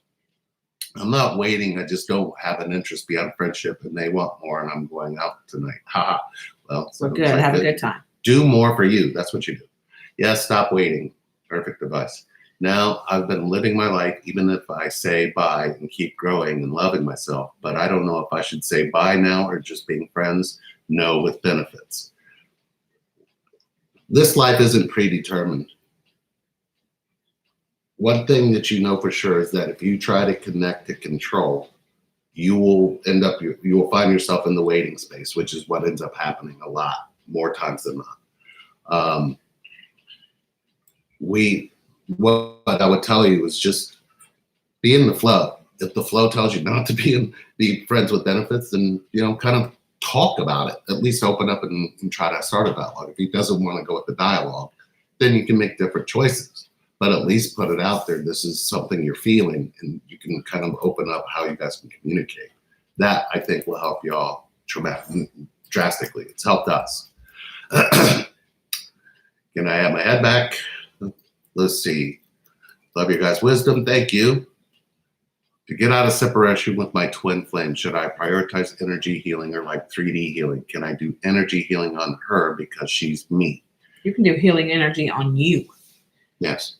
S1: not waiting. I just don't have an interest beyond friendship, and they want more, and I'm going out tonight. Ha! Well,
S2: so good. Have a good time.
S1: Do more for you. That's what you do. Yes, stop waiting. Perfect advice. Now I've been living my life, even if I say bye and keep growing and loving myself, but I don't know if I should say bye now or just being friends. No, with benefits. this life isn't predetermined. One thing that you know for sure is that if you try to connect to control, you will find yourself in the waiting space, which is what ends up happening a lot more times than not. What I would tell you is just be in the flow. If the flow tells you not to be friends with benefits, then kind of talk about it. At least open up and try to start a dialogue. If he doesn't want to go with the dialogue, then you can make different choices. But at least put it out there. This is something you're feeling, and you can kind of open up how you guys can communicate. That, I think, will help y'all drastically. It's helped us. Can I have my head back? Let's see. Love your guys' wisdom. Thank you. To get out of separation with my twin flame, should I prioritize energy healing or like 3D healing? Can I do energy healing on her because she's me?
S2: You can do healing energy on you.
S1: Yes.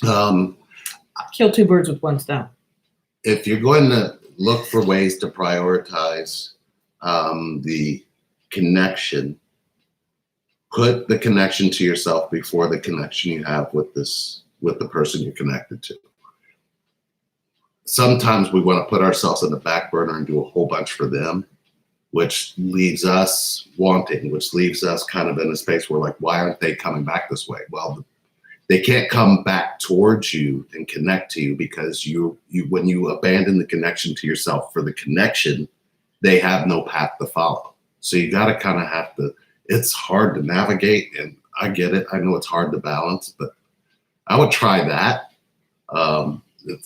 S2: Kill two birds with one stone.
S1: If you're going to look for ways to prioritize the connection, put the connection to yourself before the connection you have with the person you're connected to. Sometimes we want to put ourselves in the back burner and do a whole bunch for them, which leaves us wanting, which leaves us kind of in a space where, like, why aren't they coming back this way? Well, they can't come back towards you and connect to you because when you abandon the connection to yourself for the connection, they have no path to follow. So you got to kind of have to, it's hard to navigate, and I get it. I know it's hard to balance, but I would try that.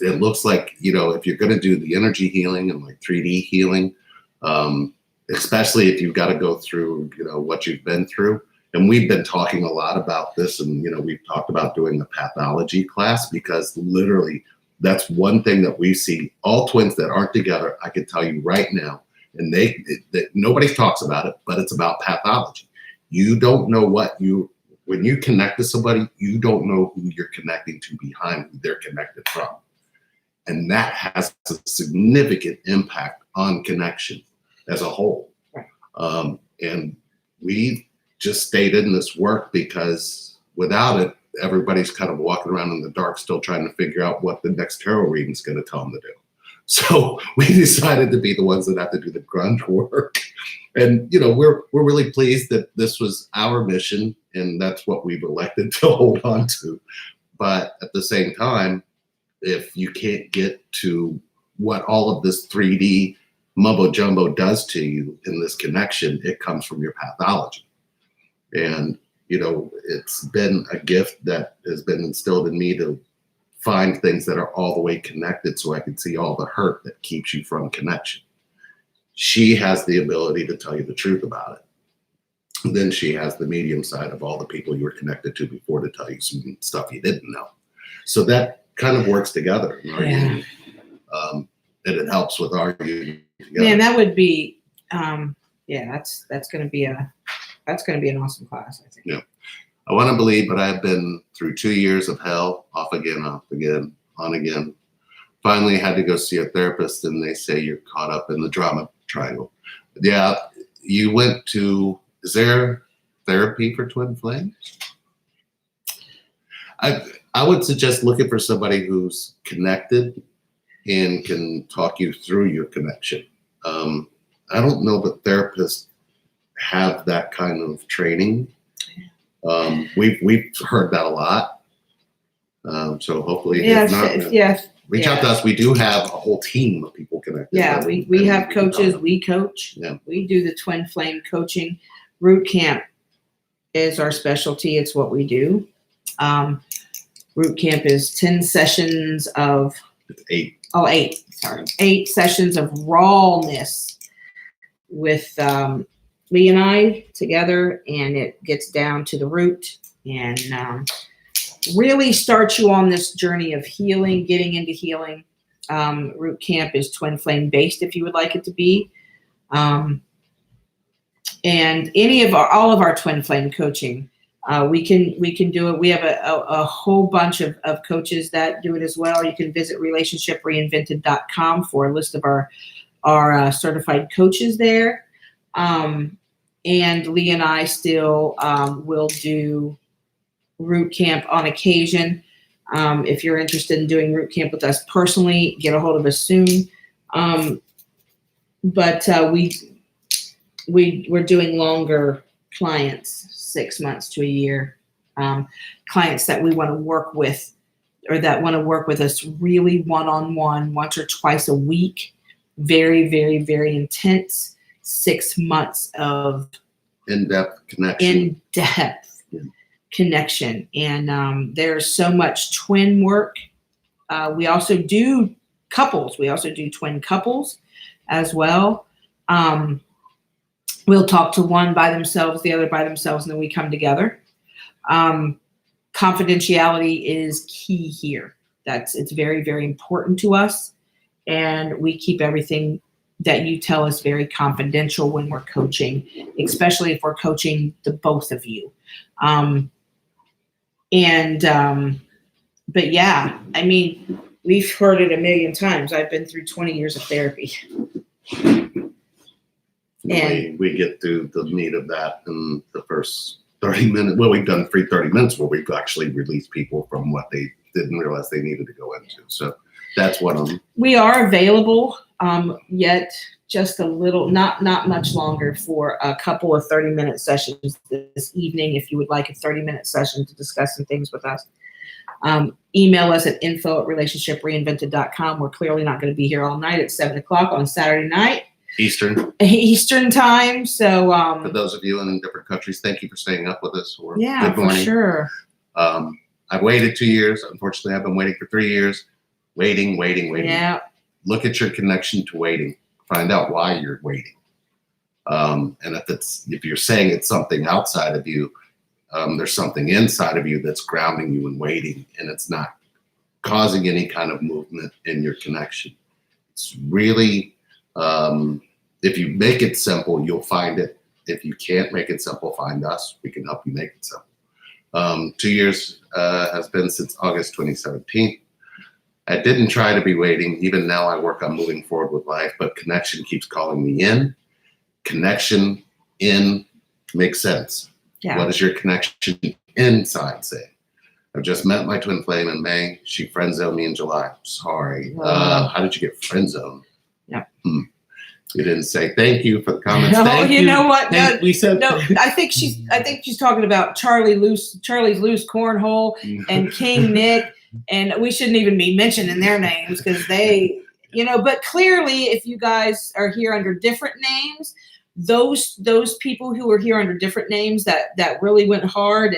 S1: It looks like, if you're going to do the energy healing and like 3D healing, especially if you've got to go through, what you've been through. And we've been talking a lot about this, and, we've talked about doing a pathology class, because literally that's one thing that we see. All twins that aren't together, I can tell you right now, and nobody talks about it, but it's about pathology. You don't know when you connect to somebody, you don't know who you're connecting to behind who they're connected from. And that has a significant impact on connection as a whole. Right. And we just stayed in this work because without it, everybody's kind of walking around in the dark, still trying to figure out what the next tarot reading is going to tell them to do. So we decided to be the ones that have to do the grunt work. And, we're really pleased that this was our mission, and that's what we've elected to hold on to. But at the same time, if you can't get to what all of this 3D mumbo jumbo does to you in this connection, it comes from your pathology. And, it's been a gift that has been instilled in me to find things that are all the way connected so I can see all the hurt that keeps you from connection. She has the ability to tell you the truth about it. And then she has the medium side of all the people you were connected to before to tell you some stuff you didn't know. So that kind of works together in our union. And it helps with our union together.
S2: Man, that would be, that's going to be an awesome class, I think.
S1: Yeah. I want to believe, but I've been through 2 years of hell, off again, on again. Finally had to go see a therapist, and they say you're caught up in the drama triangle. Yeah, you went to, is there therapy for twin flames? I would suggest looking for somebody who's connected and can talk you through your connection. I don't know that therapists have that kind of training. We've heard that a lot. So hopefully, reach out to us. We do have a whole team of people connected.
S2: Yeah, we have coaches. We coach.
S1: Yeah.
S2: We do the twin flame coaching. Root camp is our specialty. It's what we do. Root camp is 10 sessions of
S1: 8.
S2: Oh, 8. Sorry, 8 sessions of rawness with Lee and I together, and it gets down to the root and really starts you on this journey of healing, getting into healing. Root camp is twin flame based, if you would like it to be. And all of our twin flame coaching, we can do it. We have a whole bunch of coaches that do it as well. You can visit relationshipreinvented.com for a list of our certified coaches there. And Lee and I still will do root camp on occasion. If you're interested in doing root camp with us personally, get a hold of us soon. But we're doing longer clients, 6 months to a year. Clients that we want to work with, or that want to work with us really one-on-one, once or twice a week. Very, very, very intense 6 months of
S1: in-depth connection.
S2: Connection. And there's so much twin work. We also do couples. We also do twin couples as well. We'll talk to one by themselves, the other by themselves, and then we come together. Confidentiality is key here. It's very, very important to us. And we keep everything that you tell us very confidential when we're coaching, especially if we're coaching the both of you. But yeah, I mean, we've heard it a million times. I've been through 20 years of therapy. And
S1: we get through the meat of that in the first 30 minutes. Well, we've done free 30 minutes where we've actually released people from what they didn't realize they needed to go into. So that's one of them.
S2: We are available, yet just a little, not much longer, for a couple of 30-minute sessions this evening. If you would like a 30-minute session to discuss some things with us, email us at info@relationshipreinvented.com. We're clearly not going to be here all night at 7 o'clock on a Saturday night. Eastern time. So
S1: for those of you in different countries, thank you for staying up with us.
S2: Yeah,
S1: good morning.
S2: For sure.
S1: I've waited 2 years. Unfortunately, I've been waiting for 3 years. Waiting.
S2: Yeah.
S1: Look at your connection to waiting. Find out why you're waiting. And if you're saying it's something outside of you, there's something inside of you that's grounding you in waiting, and it's not causing any kind of movement in your connection. It's really, if you make it simple, you'll find it. If you can't make it simple, find us. We can help you make it simple. 2 years has been since August 2017. I didn't try to be waiting. Even now I work on moving forward with life, but connection keeps calling me in. Connection in makes sense.
S2: Yeah.
S1: What does your connection inside say? I've just met my twin flame in May. She friend zoned me in July. Sorry. How did you get friend zoned?
S2: Yeah.
S1: You didn't say thank you for the comments.
S2: No,
S1: thank
S2: you know what? No,
S1: we said
S2: no. I think she's talking about Charlie's loose cornhole and King Nick, and we shouldn't even be mentioning their names because they, But clearly, if you guys are here under different names, those people who are here under different names that really went hard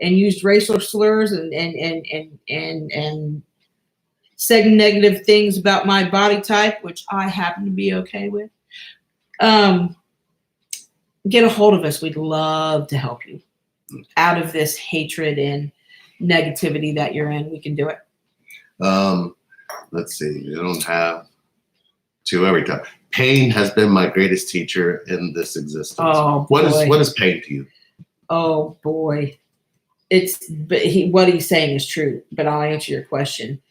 S2: and used racial slurs and said negative things about my body type, which I happen to be okay with. Get a hold of us. We'd love to help you out of this hatred and negativity that you're in. We can do it.
S1: Let's see. You don't have to every time. Pain has been my greatest teacher in this existence.
S2: Oh,
S1: what
S2: boy.
S1: is pain to you?
S2: Oh boy, what he's saying is true. But I'll answer your question.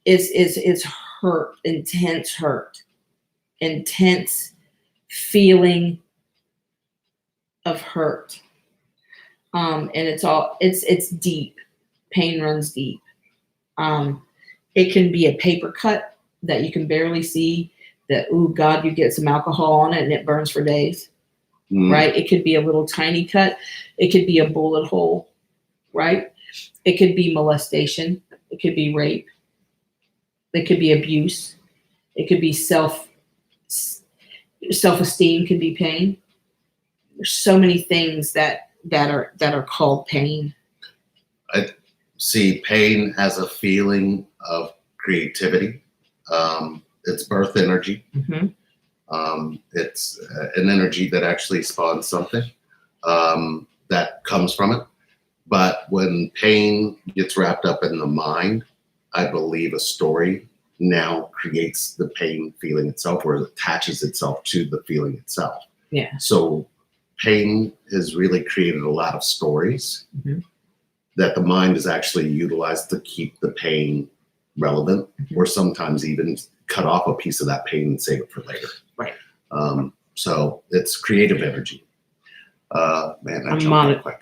S2: It's hurt, intense feeling of hurt. And it's deep. Pain runs deep. It can be a paper cut that you can barely see, that, oh God, you get some alcohol on it and it burns for days. Right? It could be a little tiny cut. It could be a bullet hole, right? It could be molestation. It could be rape. It could be abuse. It could be self-esteem could be pain. There's so many things that are called pain.
S1: I see pain as a feeling of creativity. It's birth energy.
S2: Mm-hmm.
S1: It's an energy that actually spawns something that comes from it. But when pain gets wrapped up in the mind, I believe a story now creates the pain feeling itself, or it attaches itself to the feeling itself.
S2: Yeah.
S1: So pain has really created a lot of stories that the mind is actually utilized to keep the pain relevant, or sometimes even cut off a piece of that pain and save it for later.
S2: Right.
S1: So it's creative energy. Man,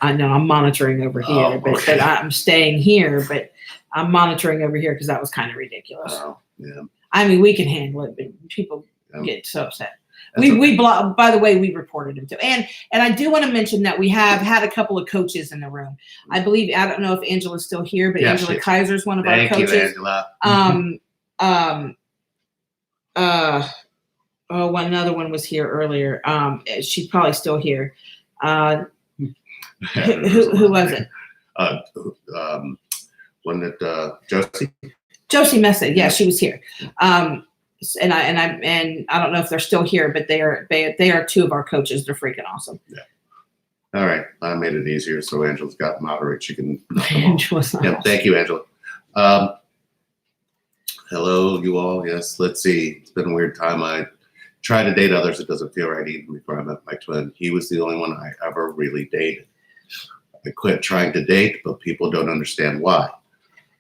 S2: I know I'm monitoring over here,
S1: Oh,
S2: but
S1: okay.
S2: I'm staying here, but I'm monitoring over here because that was kind of ridiculous.
S1: Yeah.
S2: I mean, we can handle it, but people
S1: Yeah.
S2: get so upset.
S1: That's okay.
S2: By the way, we reported him too. And I do want to mention that we have had a couple of coaches in the room. I believe, I don't know if Angela's still here, but
S1: Yeah,
S2: Angela
S1: she is.
S2: Kaiser is one of our
S1: Thank you,
S2: coaches.
S1: Angela.
S2: Another one was here earlier. She's probably still here. Who was it?
S1: One that
S2: Josie Messett. Yeah, she was here. And I don't know if they're still here, but they are two of our coaches. They're freaking awesome.
S1: Yeah. All right, I made it easier, so Angela's got moderate. She can.
S2: Angela's
S1: yeah, thank you, Angela. Hello, you all. Yes, let's see. It's been a weird time. I try to date others. It doesn't feel right even before I met my twin. He was the only one I ever really dated. I quit trying to date, but people don't understand why.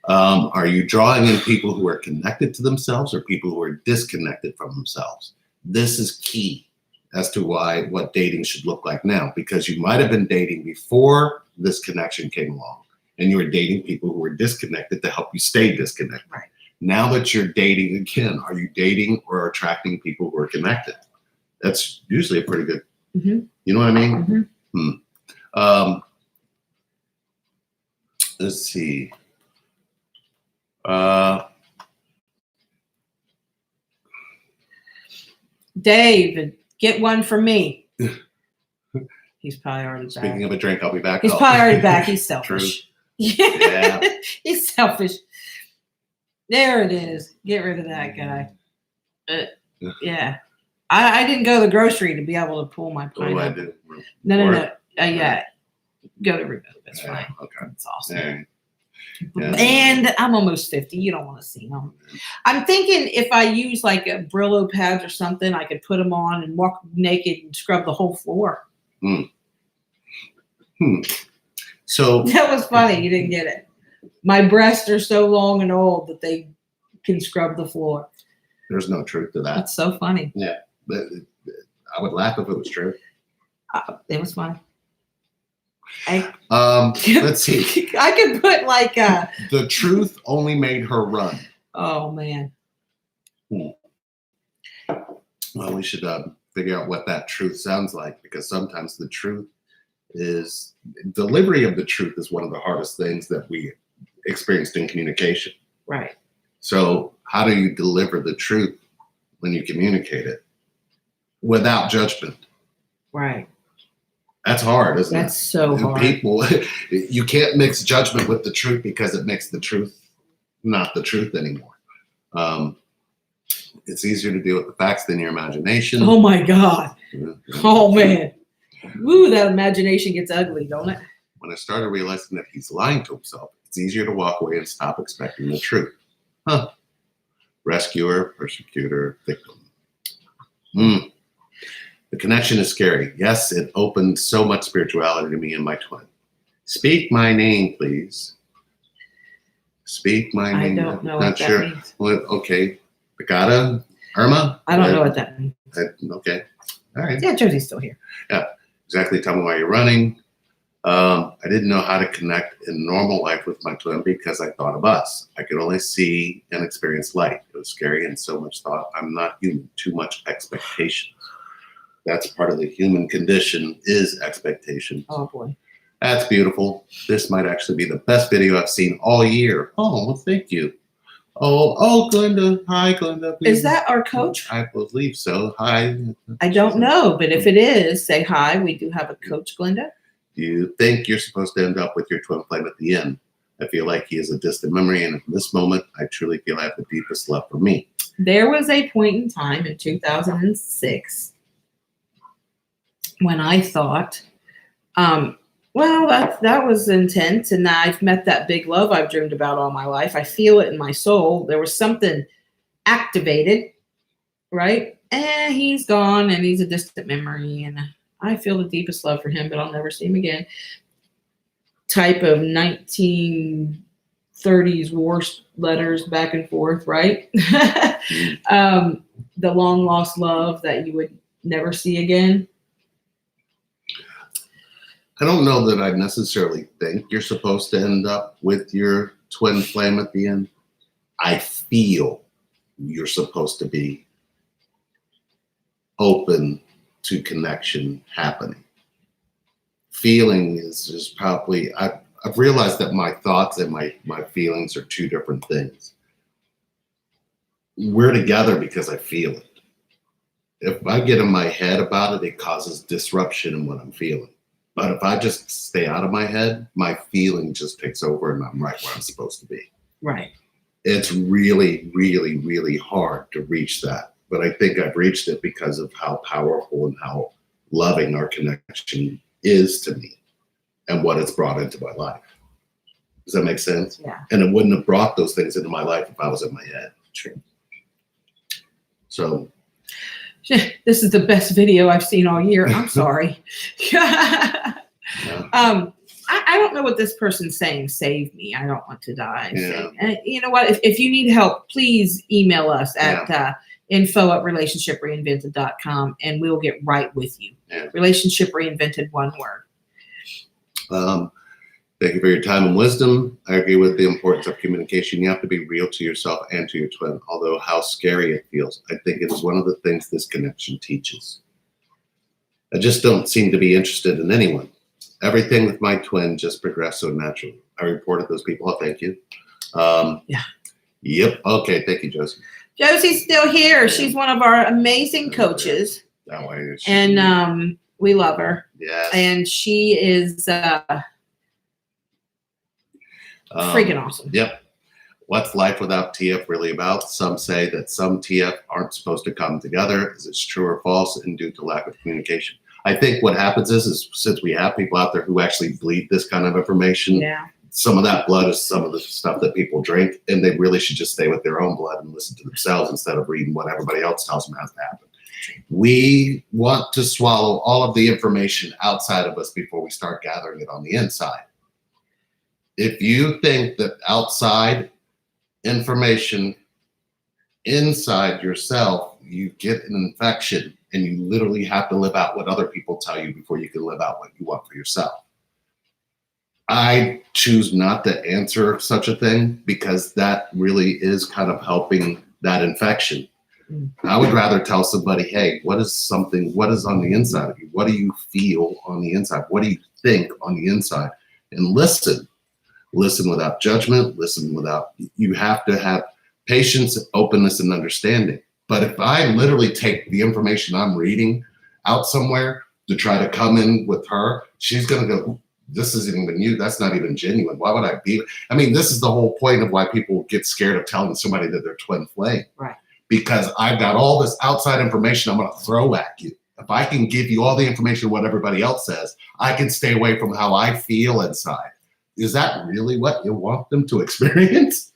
S1: Are you drawing in people who are connected to themselves or people who are disconnected from themselves? This is key as to what dating should look like now, because you might have been dating before this connection came along and you were dating people who were disconnected to help you stay disconnected.
S2: Right.
S1: Now that you're dating again, are you dating or attracting people who are connected? That's usually a pretty good, you know what I mean? Mm-hmm. Let's see.
S2: David, get one for me. He's probably already back.
S1: Speaking of a drink, I'll be back.
S2: He's probably already back. He's selfish.
S1: Yeah.
S2: He's selfish. There it is. Get rid of that guy. Yeah. I didn't go to the grocery to be able to pull my pineapple.
S1: Oh, I do.
S2: No. Yeah. Go to remove. That's fine.
S1: Okay.
S2: That's awesome.
S1: Right. Yeah.
S2: And I'm almost 50. You don't want to see them. I'm thinking if I use like a Brillo pads or something, I could put them on and walk naked and scrub the whole floor.
S1: So
S2: that was funny. You didn't get it. My breasts are so long and old that they can scrub the floor.
S1: There's no truth to that.
S2: That's so funny.
S1: Yeah. I would laugh if it was true.
S2: It was funny.
S1: Let's see.
S2: I could put like
S1: the truth only made her run.
S2: Oh man.
S1: Well, we should figure out what that truth sounds like, because sometimes the truth is delivery of the truth is one of the hardest things that we experienced in communication.
S2: Right.
S1: So how do you deliver the truth when you communicate it without judgment?
S2: Right.
S1: That's hard, isn't it?
S2: That's so hard.
S1: People, you can't mix judgment with the truth because it makes the truth not the truth anymore. It's easier to deal with the facts than your imagination.
S2: Oh my God. Oh man. Woo, that imagination gets ugly, don't it?
S1: When I started realizing that he's lying to himself, it's easier to walk away and stop expecting the truth. Rescuer, persecutor, victim. The connection is scary. Yes, it opened so much spirituality to me and my twin. Speak my name, please. Speak my name.
S2: I don't know what that means.
S1: Well, okay. Picata? Irma?
S2: I don't know what that means.
S1: Okay. All right.
S2: Yeah, Josie's still here.
S1: Yeah. Exactly. Tell me why you're running. I didn't know how to connect in normal life with my twin because I thought of us. I could only see and experience light. It was scary and so much thought. I'm not human. Too much expectations. That's part of the human condition is expectation.
S2: Oh boy.
S1: That's beautiful. This might actually be the best video I've seen all year. Oh, well, thank you. Oh, Glenda. Hi, Glenda.
S2: Is that our coach?
S1: I believe so. Hi.
S2: I don't know, but if it is, say hi. We do have a coach, Glenda.
S1: Do you think you're supposed to end up with your twin flame at the end? I feel like he is a distant memory, and in this moment, I truly feel I have the deepest love for me.
S2: There was a point in time in 2006 when I thought, well, that was intense, and I've met that big love I've dreamed about all my life. I feel it in my soul. There was something activated, right? And he's gone, and he's a distant memory, and I feel the deepest love for him, but I'll never see him again. Type of 1930s war letters back and forth, right? The long lost love that you would never see again?
S1: I don't know that I necessarily think you're supposed to end up with your twin flame at the end. I feel you're supposed to be open to connection happening. Feeling is probably, I've realized that my thoughts and my feelings are two different things. We're together because I feel it. If I get in my head about it, it causes disruption in what I'm feeling. But if I just stay out of my head, my feeling just takes over and I'm right where I'm supposed to be.
S2: Right.
S1: It's really, really, really hard to reach that. But I think I've reached it because of how powerful and how loving our connection is to me and what it's brought into my life. Does that make sense?
S2: Yeah.
S1: And it wouldn't have brought those things into my life if I was in my head.
S2: True.
S1: So
S2: this is the best video I've seen all year. I'm sorry.
S1: yeah.
S2: I don't know what this person's saying. Save me. I don't want to die.
S1: Yeah.
S2: And you know what? If you need help, please email us at info@relationshipreinvented.com and we'll get right with you.
S1: Yeah.
S2: Relationship Reinvented, one word.
S1: Thank you for your time and wisdom. I agree with the importance of communication. You have to be real to yourself and to your twin, although how scary it feels. I think it is one of the things this connection teaches. I just don't seem to be interested in anyone. Everything with my twin just progressed so naturally. I reported those people. Oh, thank you.
S2: Yeah.
S1: Yep. Okay. Thank you, Josie.
S2: Josie's still here. She's one of our amazing coaches.
S1: That way.
S2: And we love her.
S1: Yes.
S2: And she is freaking awesome.
S1: Yep. What's life without TF really about? Some say that some TF aren't supposed to come together. Is it true or false? And due to lack of communication. I think what happens is since we have people out there who actually bleed this kind of information,
S2: Yeah.
S1: some of that blood is some of the stuff that people drink, and they really should just stay with their own blood and listen to themselves instead of reading what everybody else tells them has to happen. We want to swallow all of the information outside of us before we start gathering it on the inside. If you think that outside information inside yourself, you get an infection and you literally have to live out what other people tell you before you can live out what you want for yourself. I choose not to answer such a thing because that really is kind of helping that infection. I would rather tell somebody, hey, what is on the inside of you? What do you feel on the inside? What do you think on the inside? And listen without judgment, you have to have patience, openness, and understanding. But if I literally take the information I'm reading out somewhere to try to come in with her, she's going to go, this isn't even you. That's not even genuine. Why would I be? I mean, this is the whole point of why people get scared of telling somebody that they're twin flame.
S2: Right.
S1: Because I've got all this outside information I'm going to throw at you. If I can give you all the information, what everybody else says, I can stay away from how I feel inside. Is that really what you want them to experience?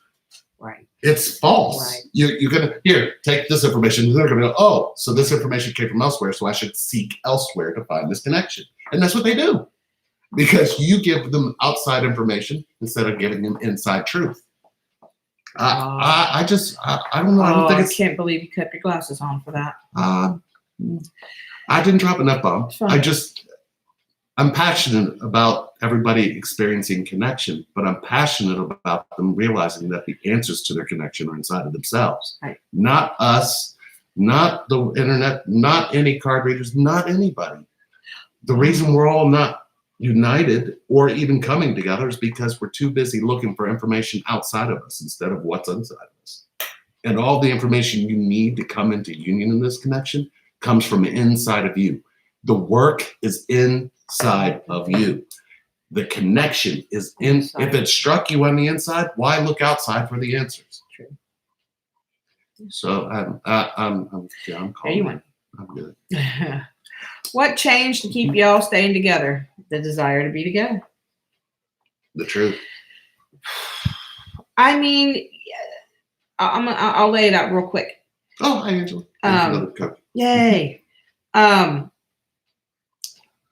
S2: Right.
S1: It's false.
S2: Right.
S1: You're going to, here, take this information. They're going to go, oh, so this information came from elsewhere, so I should seek elsewhere to find this connection. And that's what they do. Because you give them outside information instead of giving them inside truth. I don't know. I don't think
S2: I can't believe you kept your glasses on for that.
S1: I didn't drop an F-bomb.
S2: Fine.
S1: I'm passionate about everybody experiencing connection, but I'm passionate about them realizing that the answers to their connection are inside of themselves.
S2: Right.
S1: Not us, not the internet, not any card readers, not anybody. The reason we're all not united or even coming together is because we're too busy looking for information outside of us instead of what's inside of us. And all the information you need to come into union in this connection comes from inside of you. The work is inside of you. The connection is in. If it struck you on the inside, why look outside for the answers?
S2: True.
S1: So I'm calm.
S2: There you went.
S1: I'm good.
S2: What changed to keep y'all staying together? The desire to be together.
S1: The truth.
S2: I mean, I'll lay it out real quick.
S1: Oh, hi, Angela. Another cup.
S2: Yay.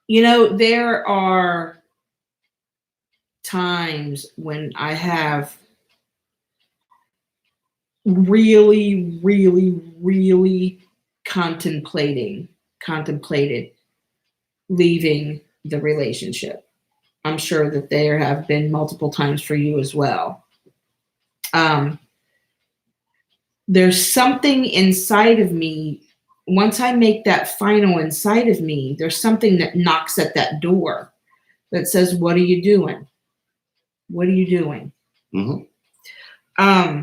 S2: There are times when I have really, really, really contemplating contemplated leaving the relationship. I'm sure that there have been multiple times for you as well. There's something inside of me. Once I make that final inside of me, there's something that knocks at that door that says, what are you doing? What are you doing?
S1: Mm-hmm.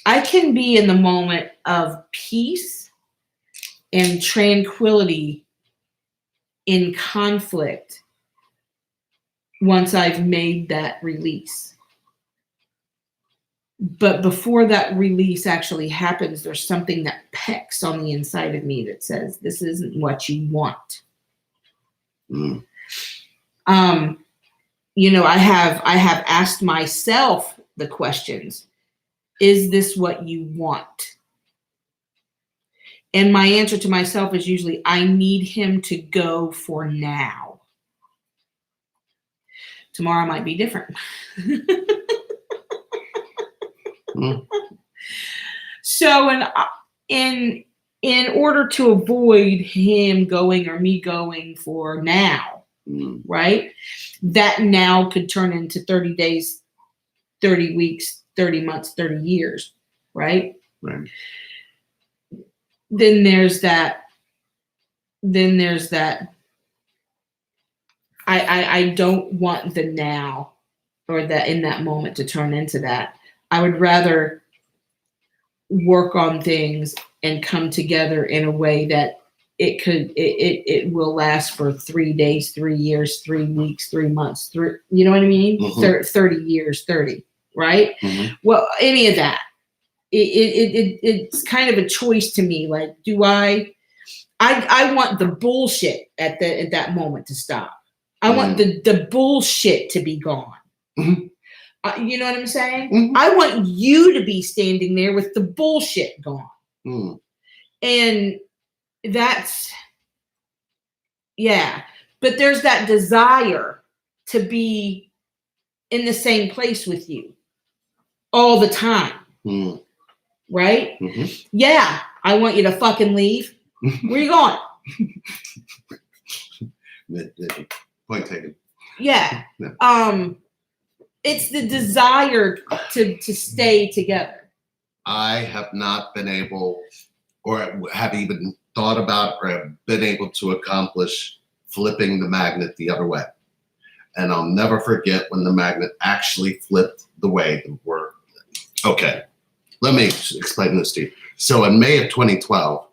S2: I can be in the moment of peace and tranquility in conflict once I've made that release. But before that release actually happens, there's something that pecks on the inside of me that says, this isn't what you want.
S1: Mm.
S2: I have asked myself the questions, is this what you want? And my answer to myself is usually, I need him to go for now. Tomorrow might be different.
S1: Mm.
S2: So in order to avoid him going or me going for now, right? That now could turn into 30 days, 30 weeks, 30 months, 30 years, right?
S1: Right.
S2: Then there's that. I don't want the now or that in that moment to turn into that. I would rather work on things and come together in a way that it will last for 3 days, 3 years, 3 weeks, 3 months, you know what I mean?
S1: Mm-hmm.
S2: 30 years, 30, right?
S1: Mm-hmm.
S2: Well, any of that. It's kind of a choice to me. Like, do I want the bullshit at that moment to stop. I want the bullshit to be gone.
S1: Mm-hmm.
S2: You know what I'm saying?
S1: Mm-hmm.
S2: I want you to be standing there with the bullshit gone.
S1: Mm.
S2: And that's, yeah. But there's that desire to be in the same place with you all the time.
S1: Mm.
S2: Right?
S1: Mm-hmm.
S2: Yeah. I want you to fucking leave. Where you going?
S1: Point taken.
S2: Yeah. It's the desire to stay together.
S1: I have not been able, or have even thought about, or have been able to accomplish flipping the magnet the other way. And I'll never forget when the magnet actually flipped the way that we're. Okay, let me explain this to you. So in May of 2012,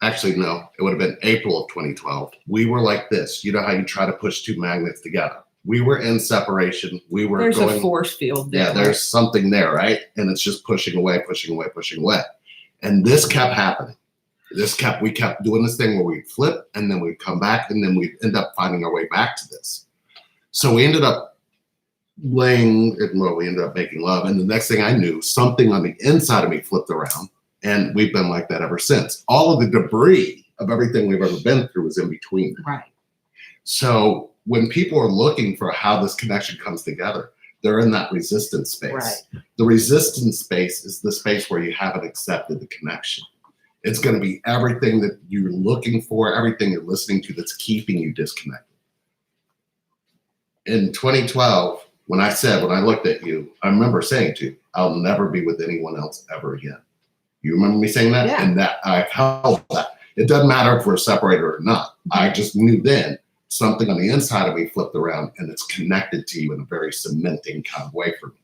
S1: actually, no, it would have been April of 2012. We were like this. You know how you try to push two magnets together? We were in separation. There's
S2: a force field there.
S1: Yeah, there's something there, right? And it's just pushing away, pushing away, pushing away. And this kept happening. We kept doing this thing where we'd flip and then we'd come back and then we'd end up finding our way back to this. So we ended up we ended up making love. And the next thing I knew, something on the inside of me flipped around. And we've been like that ever since. All of the debris of everything we've ever been through is in between.
S2: Right.
S1: So when people are looking for how this connection comes together, they're in that resistance space.
S2: Right.
S1: The resistance space is the space where you haven't accepted the connection. It's going to be everything that you're looking for, everything you're listening to that's keeping you disconnected. In 2012, when I looked at you, I remember saying to you, I'll never be with anyone else ever again. You remember me saying that?
S2: Yeah.
S1: And that I've held that. It doesn't matter if we're separated or not. I just knew then something on the inside of me flipped around and it's connected to you in a very cementing kind of way for me.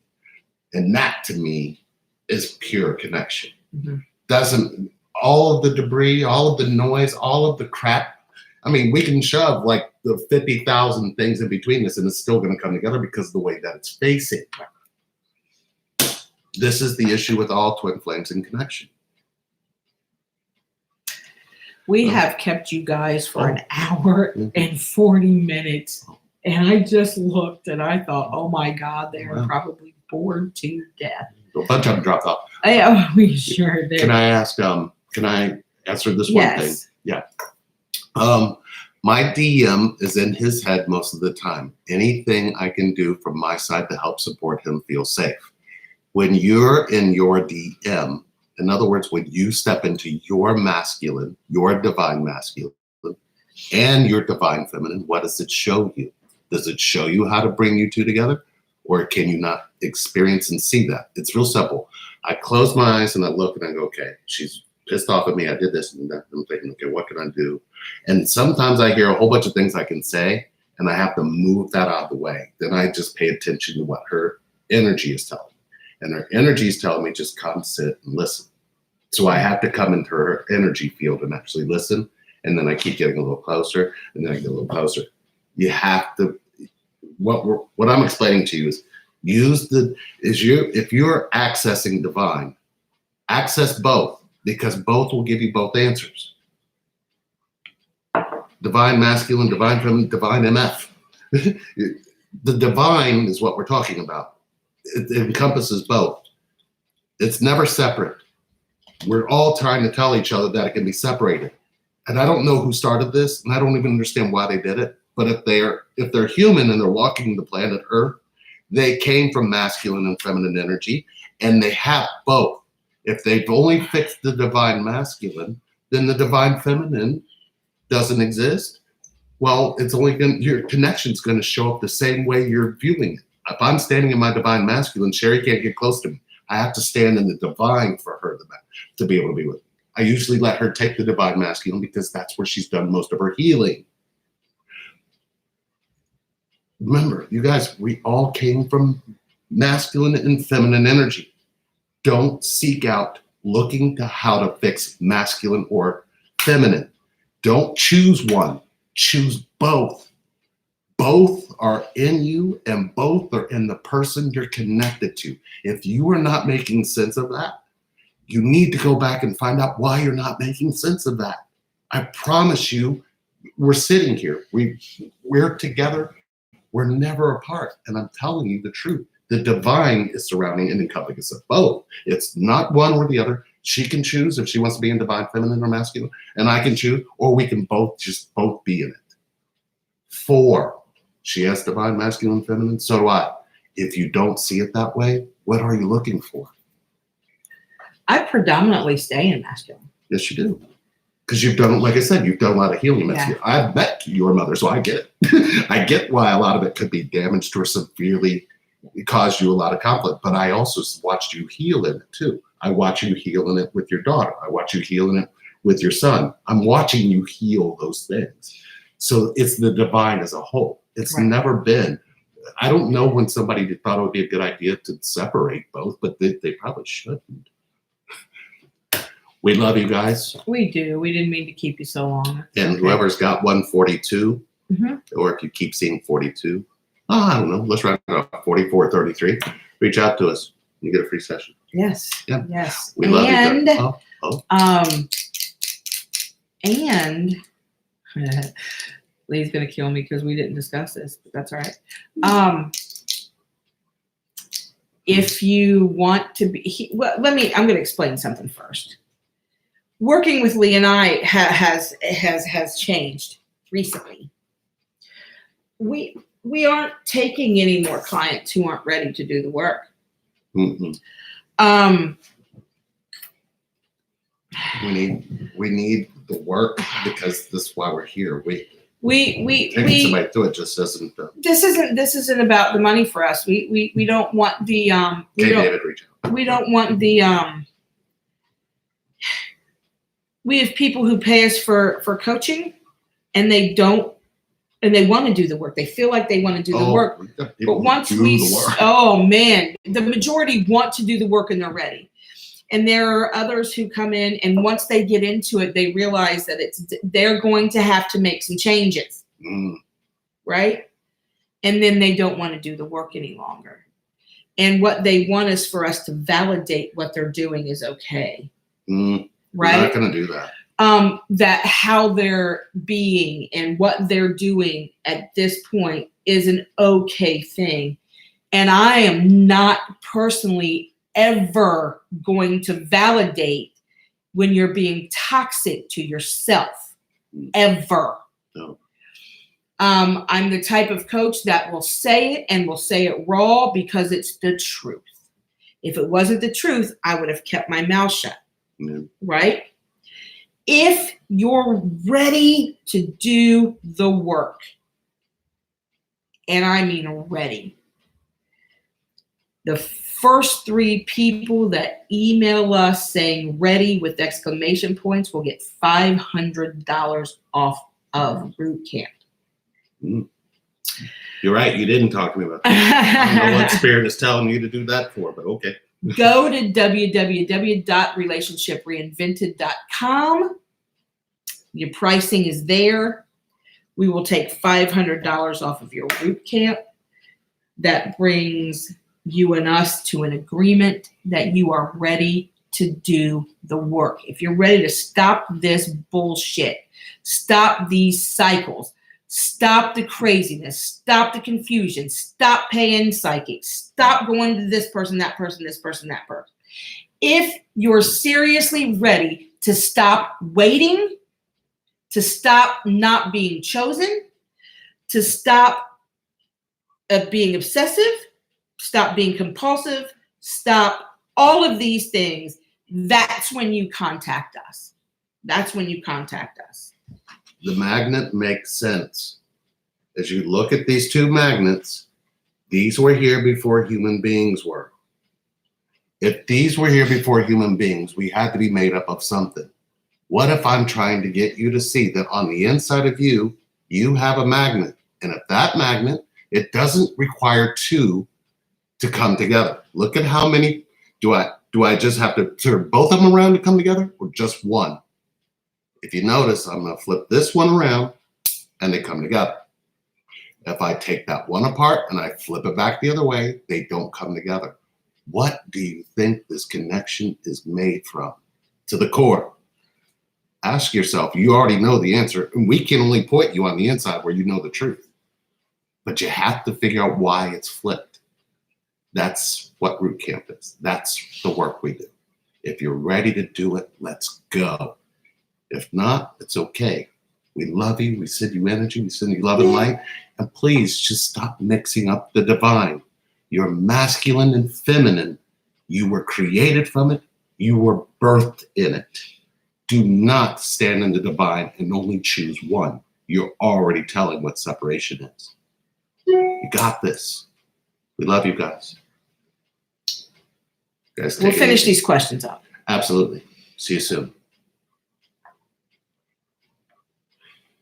S1: And that to me is pure connection. Mm-hmm. All of the debris, all of the noise, all of the crap. I mean, we can shove like the 50,000 things in between us and it's still going to come together because of the way that it's facing. This is the issue with all twin flames in connection.
S2: We have kept you guys for an hour and 40 minutes. And I just looked and I thought, oh my God, they are probably bored to death.
S1: A bunch of them dropped off.
S2: We sure did.
S1: Can I answer this one thing? Yeah. My DM is in his head most of the time. Anything I can do from my side to help support him feel safe. When you're in your DM, In other words, when you step into your masculine, your divine masculine, and your divine feminine, what does it show you? Does it show you how to bring you two together? Or can you not experience and see that? It's real simple. I close my eyes and I look and I go, okay, she's pissed off at me. I did this and that. I'm thinking, okay, what can I do? And sometimes I hear a whole bunch of things I can say and I have to move that out of the way. Then I just pay attention to what her energy is telling me. And her energy is telling me just come sit and listen. So I have to come into her energy field and actually listen. And then I keep getting a little closer and then I get a little closer. You have to, what I'm explaining to you is if you're accessing divine, access both, because both will give you both answers. Divine masculine, divine feminine, divine MF. The divine is what we're talking about. It encompasses both. It's never separate. We're all trying to tell each other that it can be separated. And I don't know who started this, and I don't even understand why they did it. But if they're human and they're walking the planet Earth, they came from masculine and feminine energy, and they have both. If they've only fixed the divine masculine, then the divine feminine doesn't exist. Well, it's only your connection's going to show up the same way you're viewing it. If I'm standing in my divine masculine, Sherry can't get close to me. I have to stand in the divine for her to be able to be with me. I usually let her take the divine masculine because that's where she's done most of her healing. Remember, you guys, we all came from masculine and feminine energy. Don't seek out looking to how to fix masculine or feminine. Don't choose one. Choose both. Both are in you and both are in the person you're connected to. If you are not making sense of that, you need to go back and find out why you're not making sense of that. I promise you, we're sitting here. We're together. We're never apart. And I'm telling you the truth. The divine is surrounding and encompassing both. It's not one or the other. She can choose if she wants to be in divine feminine or masculine, and I can choose, or we can both be in it. 4, she has divine masculine and feminine, so do I. If you don't see it that way, what are you looking for?
S2: I predominantly stay in masculine.
S1: Yes, you do. Because you've done, like I said, you've done a lot of healing.
S2: Yeah.
S1: I've met your mother, so I get it. I get why a lot of it could be damaged or severely caused you a lot of conflict. But I also watched you heal in it too. I watch you heal in it with your daughter. I watch you heal in it with your son. I'm watching you heal those things. So it's the divine as a whole. It's
S2: Right.
S1: never been. I don't know when somebody thought it would be a good idea to separate both, but they probably shouldn't. We love you guys.
S2: We do. We didn't mean to keep you so long.
S1: And whoever's got 142, or if you keep seeing 42, I don't know, let's round it up, 44, 33. Reach out to us. You get a free session.
S2: Yes.
S1: Yeah.
S2: Yes.
S1: We love you.
S2: And Lee's gonna kill me because we didn't discuss this, but that's all right. If you want to be, I'm going to explain something first. Working with Lee and I has changed recently. We aren't taking any more clients who aren't ready to do the work.
S1: Mm-hmm. We need the work because this is why we're here. Taking somebody through it just doesn't.
S2: This isn't about the money for us. We don't want the
S1: David, reach out.
S2: We don't want the we have people who pay us for coaching and they want to do the work. They feel like they want to do the work. But once the majority want to do the work and they're ready. And there are others who come in and once they get into it, they realize that they're going to have to make some changes. Right? And then they don't want to do the work any longer. And what they want is for us to validate what they're doing is okay. Right?
S1: We're not going to do that.
S2: That how they're being and what they're doing at this point is an okay thing. And I am not personally ever going to validate when you're being toxic to yourself. Ever.
S1: No.
S2: I'm the type of coach that will say it and will say it raw because it's the truth. If it wasn't the truth, I would have kept my mouth shut.
S1: Mm.
S2: right? If you're ready to do the work, and I mean ready, the first 3 people that email us saying ready with exclamation points will get $500 off of root camp.
S1: Mm. You're right. You didn't talk to me about that. I don't know what spirit is telling you to do that for, but okay.
S2: Go to www.relationshipreinvented.com. Your pricing is there. We will take $500 off of your root camp. That brings you and us to an agreement that you are ready to do the work. If you're ready to stop this bullshit, stop these cycles, stop the craziness, stop the confusion, stop paying psychics, stop going to this person, that person, this person, that person. If you're seriously ready to stop waiting, to stop not being chosen, to stop being obsessive, stop being compulsive, stop all of these things, that's when you contact us. That's when you contact us.
S1: The magnet makes sense. As you look at these 2 magnets, these were here before human beings were. If these were here before human beings, we had to be made up of something. What if I'm trying to get you to see that on the inside of you, you have a magnet? And if that magnet, it doesn't require 2 to come together. Look at how many, do I just have to turn both of them around to come together, or just one? If you notice, I'm gonna flip this one around and they come together. If I take that one apart and I flip it back the other way, they don't come together. What do you think this connection is made from? To the core. Ask yourself, you already know the answer, and we can only point you on the inside where you know the truth. But you have to figure out why it's flipped. That's what root camp is. That's the work we do. If you're ready to do it, let's go. If not, it's okay. We love you. We send you energy. We send you love and light. And please just stop mixing up the divine. You're masculine and feminine. You were created from it. You were birthed in it. Do not stand in the divine and only choose one. You're already telling what separation is. You got this. We love you guys. Guys,
S2: We'll finish these questions up.
S1: Absolutely. See you soon.